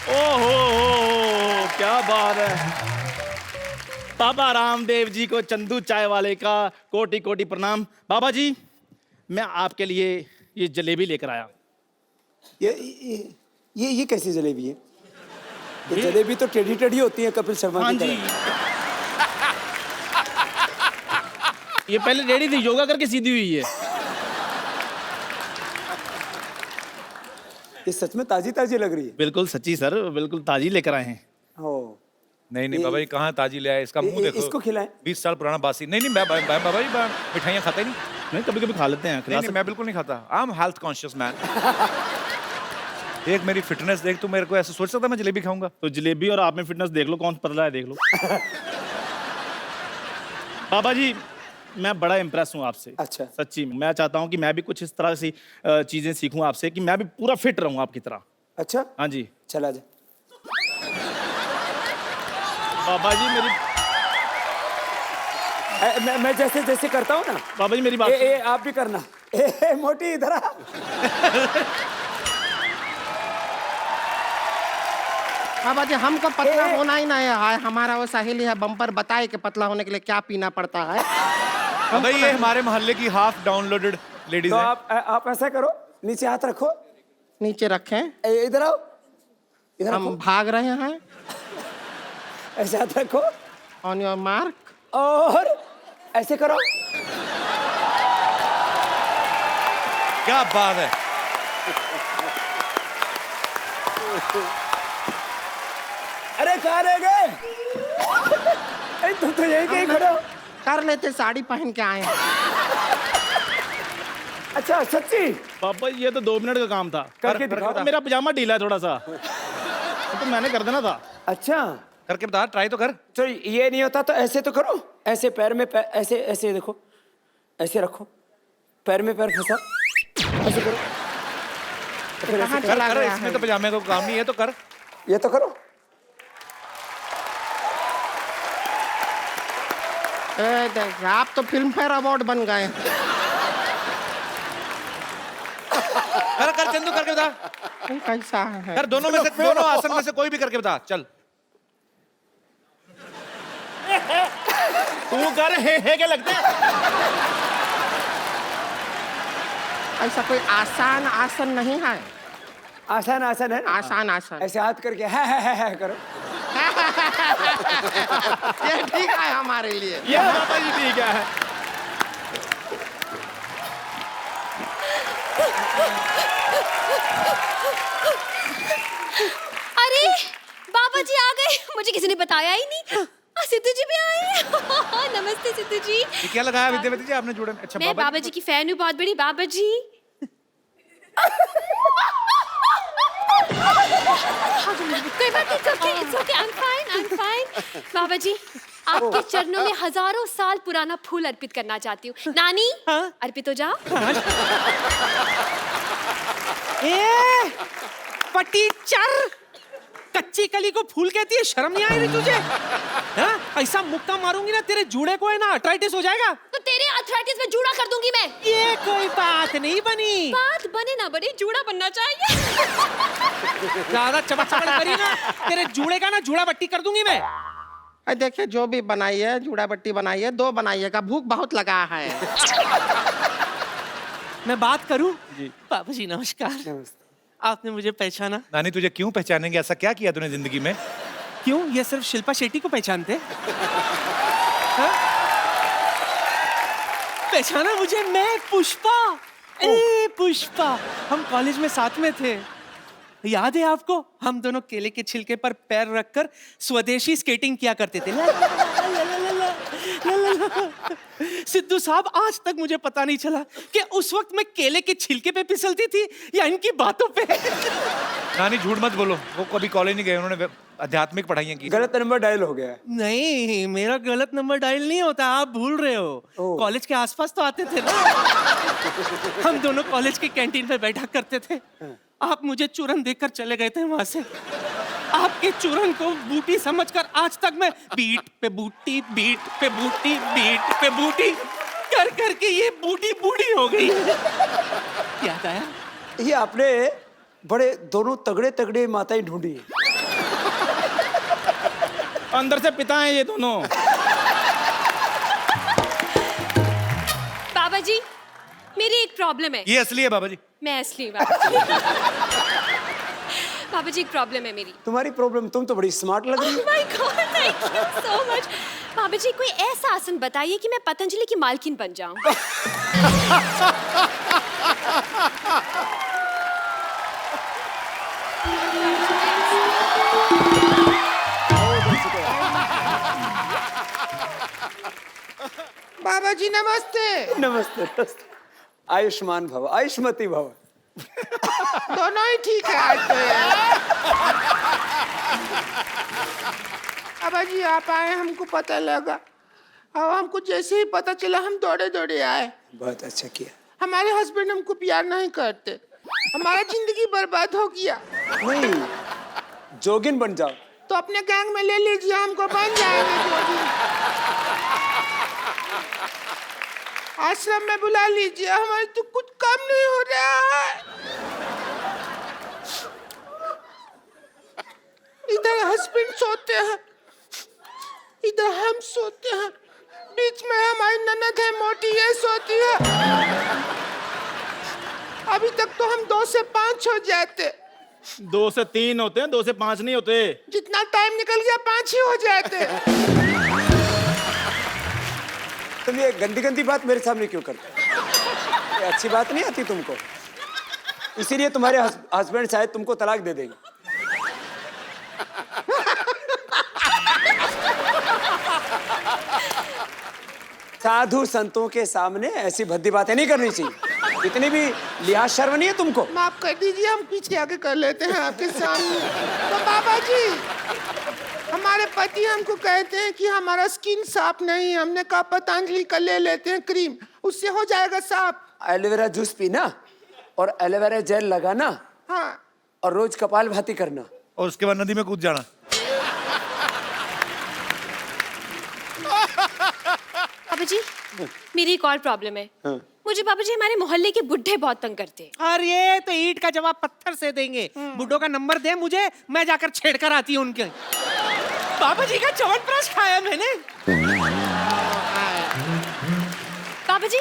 ओहो क्या बात है। बाबा रामदेव जी को चंदू चाय वाले का कोटि कोटि प्रणाम। बाबा जी मैं आपके लिए ये जलेबी लेकर आया। ये कैसी जलेबी है? ये जलेबी तो टेढ़ी टेढ़ी होती है कपिल शर्मा हाँ की जी, तरह। ये पहले रेडी थी, योगा करके सीधी हुई है। ये सच में ताजी ताजी लग रही है। बिल्कुल सच्ची सर, बिल्कुल ताजी लेकर आए हैं। ओ नहीं नहीं बाबा जी कहाँ ताजी ले आए, इसका मुंह देखो। इसको खिलाएं। 20 साल पुराना बासी। नहीं नहीं बाबा जी मिठाइयाँ खाता ही नहीं। नहीं कभी कभी खा लेते हैं, नहीं खिला नहीं मैं बिल्कुल नहीं खाता। I am health conscious man. देख मेरी फिटनेस देख, तू मेरे को ऐसे सोच सकता मैं जलेबी खाऊंगा? तो जलेबी और आप में फिटनेस देख लो, कौन पतला है देख लो। बाबा जी मैं बड़ा इम्प्रेस हूँ आपसे। अच्छा। सच्ची मैं चाहता हूँ कि मैं भी कुछ इस तरह से चीजें सीखूं आपसे, कि मैं भी पूरा फिट रहूं आपकी तरह। अच्छा हाँ जी चला जा। बाबा जी मेरी मैं जैसे जैसे करता हूँ ना, बाबा जी मेरी बात आप भी करना। ए मोटी इधर आ। बाबा जी हमको पतला होना ही ना है। हाय हमारा वो सहेली है बम्पर, बताए कि पतला होने के लिए क्या पीना पड़ता है। बाबा ये हमारे मोहल्ले की हाफ डाउनलोडेड लेडीज तो है। आप ऐसा करो, नीचे हाथ रखो, नीचे रखें, इधर आओ, इधर हम रखो, भाग रहे हैं। ऐसे हाथ रखो ऑन योर मार्क। और ऐसे करो। क्या बात है। अरे कहाँ रह गए? तुम तो यही कहीं खड़े हो। कर लेते, साड़ी पहन के आए हैं। अच्छा सच्ची? बाबा जी ये तो 2 मिनट का काम था। करके दिखाओ। मेरा पजामा ढीला है थोड़ा सा, तो मैंने कर देना था। अच्छा करके बता, ट्राई तो कर। तो ये नहीं होता तो ऐसे तो करो, ऐसे पैर में ऐसे ऐसे देखो, ऐसे रखो, पैर में पैर फंसा, ऐसे करो, फिर ऐसे कहाँ करो। चला कर गया इसमें है? तो पजामे को काम नहीं है, तो कर। ये तो करो। आप तो फिल्म फेयर अवार्ड बन गए। कर कर चंदू करके बता। कैसा है? कर दोनों में से, दोनों आसन में से कोई भी करके बता। चल तू कर। हे क्या लगता है? ऐसा कोई आसान आसन नहीं है। आसान आसान है ना? आसान आसन ऐसे हाथ करके है करो। ये ठीक है हमारे लिए। ये बाबा जी ठीक है। अरे बाबा जी आ गए, मुझे किसी ने बताया ही नहीं। सिद्धू जी भी आए हैं। नमस्ते सिद्धू जी। ये क्या लगाया विद्यावती जी आपने जुड़न? अच्छा मैं बाबा जी की फैन हूँ, बहुत बड़ी। बाबा जी कोई बात नहीं, it's okay, I'm fine। बाबा जी आपके चरणों में हजारों साल पुराना फूल अर्पित करना चाहती हूँ। नानी अर्पित हो जाओ। पटीचर, कच्ची कली को फूल कहती है, शर्म नहीं आई रही तुझे? हाँ? ऐसा मुक्का मारूंगी ना तेरे जूड़े को, है ना अर्थराइटिस हो जाएगा। तो तेरे अर्थराइटिस में जूड़ा कर दूंगी मैं। ये कोई बात नहीं बनी। बात बने ना बने, जूड़ा बनना चाहिए। ज्यादा चमक करी ना, तेरे जूड़े का ना जूड़ा बट्टी कर दूंगी मैं। देखिए जो भी बनाई है, जूड़ा बट्टी बनाई है, 2 बनाइएगा, भूख बहुत लगा है। मैं बात करूं? जी बाबा जी नमस्कार। आपने मुझे पहचाना? नानी तुझे क्यों पहचानेंगे? ऐसा क्या किया तूने जिंदगी में? क्यों, ये सिर्फ शिल्पा शेट्टी को पहचानते? हाँ? पहचाना मुझे? मैं पुष्पा। ए पुष्पा, हम कॉलेज में साथ में थे, याद है आपको? हम दोनों केले के छिलके पर पैर रखकर स्वदेशी स्केटिंग किया करते थे। सिद्धू साहब, आज तक मुझे पता नहीं चला कि उस वक्त मैं केले के छिलके पे फिसलती थी या इनकी बातों पे। नानी झूठ मत बोलो, वो कभी कॉलेज नहीं गए, उन्होंने आध्यात्मिक पढ़ाइयाँ की। गलत नंबर डायल हो गया है। नहीं, मेरा गलत नंबर डायल नहीं होता, आप भूल रहे हो। कॉलेज के आसपास तो आते थे ना। हम दोनों कॉलेज की कैंटीन पे बैठा करते थे। आप मुझे चूरन देकर चले गए थे वहां से। आपके चूरन को बूटी समझकर आज तक मैं बीट पे बूटी, बीट पे बूटी, बीट पे बूटी कर करके ये बूटी बूढ़ी हो गई। याद आया? ये आपने बड़े दोनों तगड़े तगड़े माताएं ढूंढी है। अंदर से पिता हैं ये दोनों। बाबा जी मेरी एक प्रॉब्लम है। ये असली है बाबा जी। मैं असली बाबा जी। बाबा जी एक प्रॉब्लम है मेरी। तुम्हारी प्रॉब्लम? तुम तो बड़ी स्मार्ट लग रही हो। My god, thank you so much. बाबा जी कोई ऐसा आसन बताइए कि मैं पतंजलि की मालकिन बन जाऊं। बाबा जी नमस्ते। नमस्ते नमस्ते। आयुष्मान भव, आयुष्मती भव। दोनों ही ठीक है आज तो। बाबा जी आप आए, हमको पता लगा, और हमको जैसे ही पता चला हम दौड़े दौड़े आए। बहुत अच्छा किया। हमारे हस्बैंड हमको प्यार नहीं करते, हमारा जिंदगी बर्बाद हो गया। नहीं, जोगिन बन जाओ। तो अपने गैंग में ले लीजिए, हमको बन जाएंगे जोगिन। आश्रम में बुला लीजिए, हमारे तो कुछ कम नहीं हो रहा है। इधर हस्बैंड सोते हैं, इधर हम सोते हैं, बीच में हमारी ननद है मोटी, ये सोती है। अभी तक तो हम 2 से 5 हो जाते। 2 से 3 होते हैं, 2 से 5 नहीं होते। जितना टाइम निकल गया 5 ही हो जाते। तुम ये गंदी गंदी बात मेरे सामने क्यों करते हो? ये अच्छी बात नहीं आती तुमको, इसीलिए तुम्हारे हस्बैंड शायद तुमको तलाक दे देंगे। साधु संतों के सामने ऐसी भद्दी बातें नहीं करनी चाहिए। इतनी भी लिहाज शर्म नहीं है तुमको? माफ कर दीजिए, हम पीछे आगे कर लेते हैं आपके सामने। तो बाबा जी हमारे पति हमको कहते हैं कि हमारा स्किन साफ नहीं है। हमने कहा पतंजलि का ले लेते हैं क्रीम, उससे हो जाएगा साफ। एलोवेरा जूस पीना और एलोवेरा जेल लगाना। हाँ। और रोज कपाल भाती करना और उसके बाद नदी में कूद जाना। बाबा जी मेरी एक और प्रॉब्लम है। मुझे बाबा जी हमारे मोहल्ले के बुढ़े बहुत तंग करते हैं। और ये तो ईंट का जवाब पत्थर से देंगे। बुड्ढों का नंबर दे मुझे, मैं जाकर छेड़कर आती हूँ उनके। बाबा जी का च्यवनप्राश खाया मैंने। बाबा जी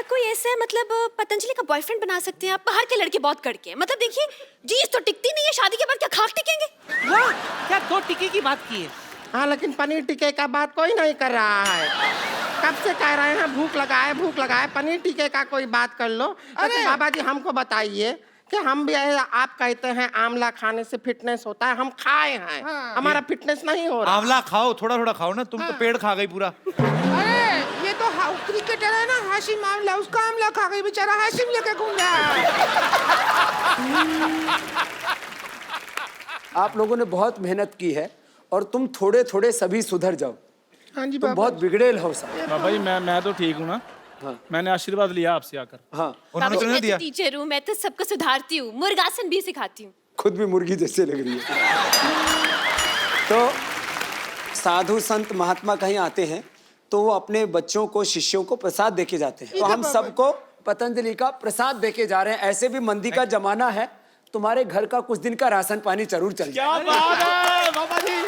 कोई ऐसा मतलब पतंजलि का बॉयफ्रेंड बना सकते हैं आप? बाहर के लड़के बहुत कड़के हैं, मतलब देखिए जीस तो टिकती नहीं है, शादी के बाद क्या खाक टिकेंगे? वाह, क्या 2 टिक्की की बात की है। हाँ लेकिन पनीर टिक्के का बात कोई नहीं कर रहा है। कब से कह रहे हैं भूख लगा है, पनीर टिक्के का कोई बात कर लो। अरे बाबा जी हमको बताइए कि हम भी आप कहते हैं आंवला खाने से फिटनेस होता है, हम खाए हैं, हमारा फिटनेस नहीं हो रहा। आंवला खाओ, थोड़ा थोड़ा खाओ ना, तुम तो पेड़ खा गई पूरा। अरे ये तो क्रिकेटर है ना हाशिम आंवला, उसका आंवला खा गई बेचारा, हाशिम लेके घूम रहा है। आप लोगों ने बहुत मेहनत की है और तुम थोड़े थोड़े सभी सुधर जाओ। हाँ जी तुम बहुत बिगड़ेल हो सब। बाबा जी मैं तो ठीक हूँ ना। मैंने आशीर्वाद लिया आपसे आकर। हाँ, उन्होंने तो नहीं दिया। टीचर हूँ मैं, तो सबको सुधारती हूँ, मुर्गासन भी सिखाती हूँ। खुद भी मुर्गी जैसे लग रही है। तो साधु संत महात्मा कहीं आते हैं तो वो अपने बच्चों को, शिष्यों को प्रसाद देके जाते हैं। तो हम सबको पतंजलि का प्रसाद देके जा रहे हैं। ऐसे भी मंदी का जमाना है, तुम्हारे घर का कुछ दिन का राशन पानी जरूर चल जाए। क्या बात है बाबा जी।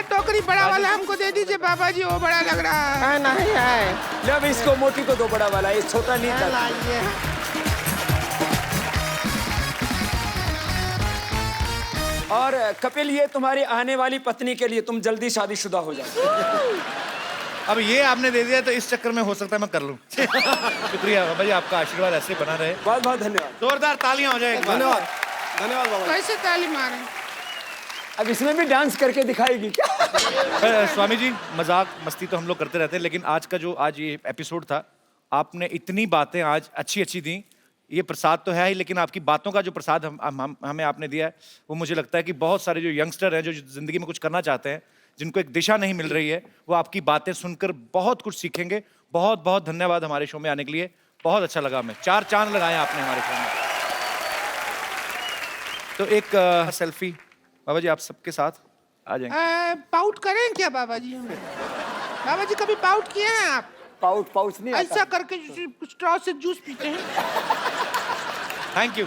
टोकरी बड़ा वाला हमको दे दीजिए बाबा जी, वो बड़ा लग रहा है। नहीं है। जब इसको मोटी को दो बड़ा वाला, ये छोटा नहीं था। लाइए। और कपिल, ये तुम्हारी आने वाली पत्नी के लिए, तुम जल्दी शादीशुदा हो जाओ। अब ये आपने दे दिया तो इस चक्कर में हो सकता है मैं कर लूं। शुक्रिया बाबा जी, आपका आशीर्वाद ऐसे ही बना रहे। बहुत बहुत धन्यवाद। जोरदार तालियां हो जाए एक बार। धन्यवाद धन्यवाद बाबा। कैसे ताली मारे? अब इसमें भी डांस करके दिखाएगी क्या? स्वामी जी मजाक मस्ती तो हम लोग करते रहते हैं, लेकिन आज ये एपिसोड था, आपने इतनी बातें आज अच्छी अच्छी दी। ये प्रसाद तो है ही, लेकिन आपकी बातों का जो प्रसाद हमें आपने दिया है, वो मुझे लगता है कि बहुत सारे जो यंगस्टर हैं जो जिंदगी में कुछ करना चाहते हैं, जिनको एक दिशा नहीं मिल रही है, वो आपकी बातें सुनकर बहुत कुछ सीखेंगे। बहुत बहुत धन्यवाद हमारे शो में आने के लिए, बहुत अच्छा लगा हमें। 4 चांद लगाए आपने हमारे शो में। तो एक सेल्फी बाबा जी आप सबके साथ आ जाएंगे। पाउट करें क्या बाबा जी? बाबा जी कभी पाउट किए हैं आप? पाउच नहीं आता। ऐसा करके स्ट्रॉ से जूस पीते हैं। Thank you.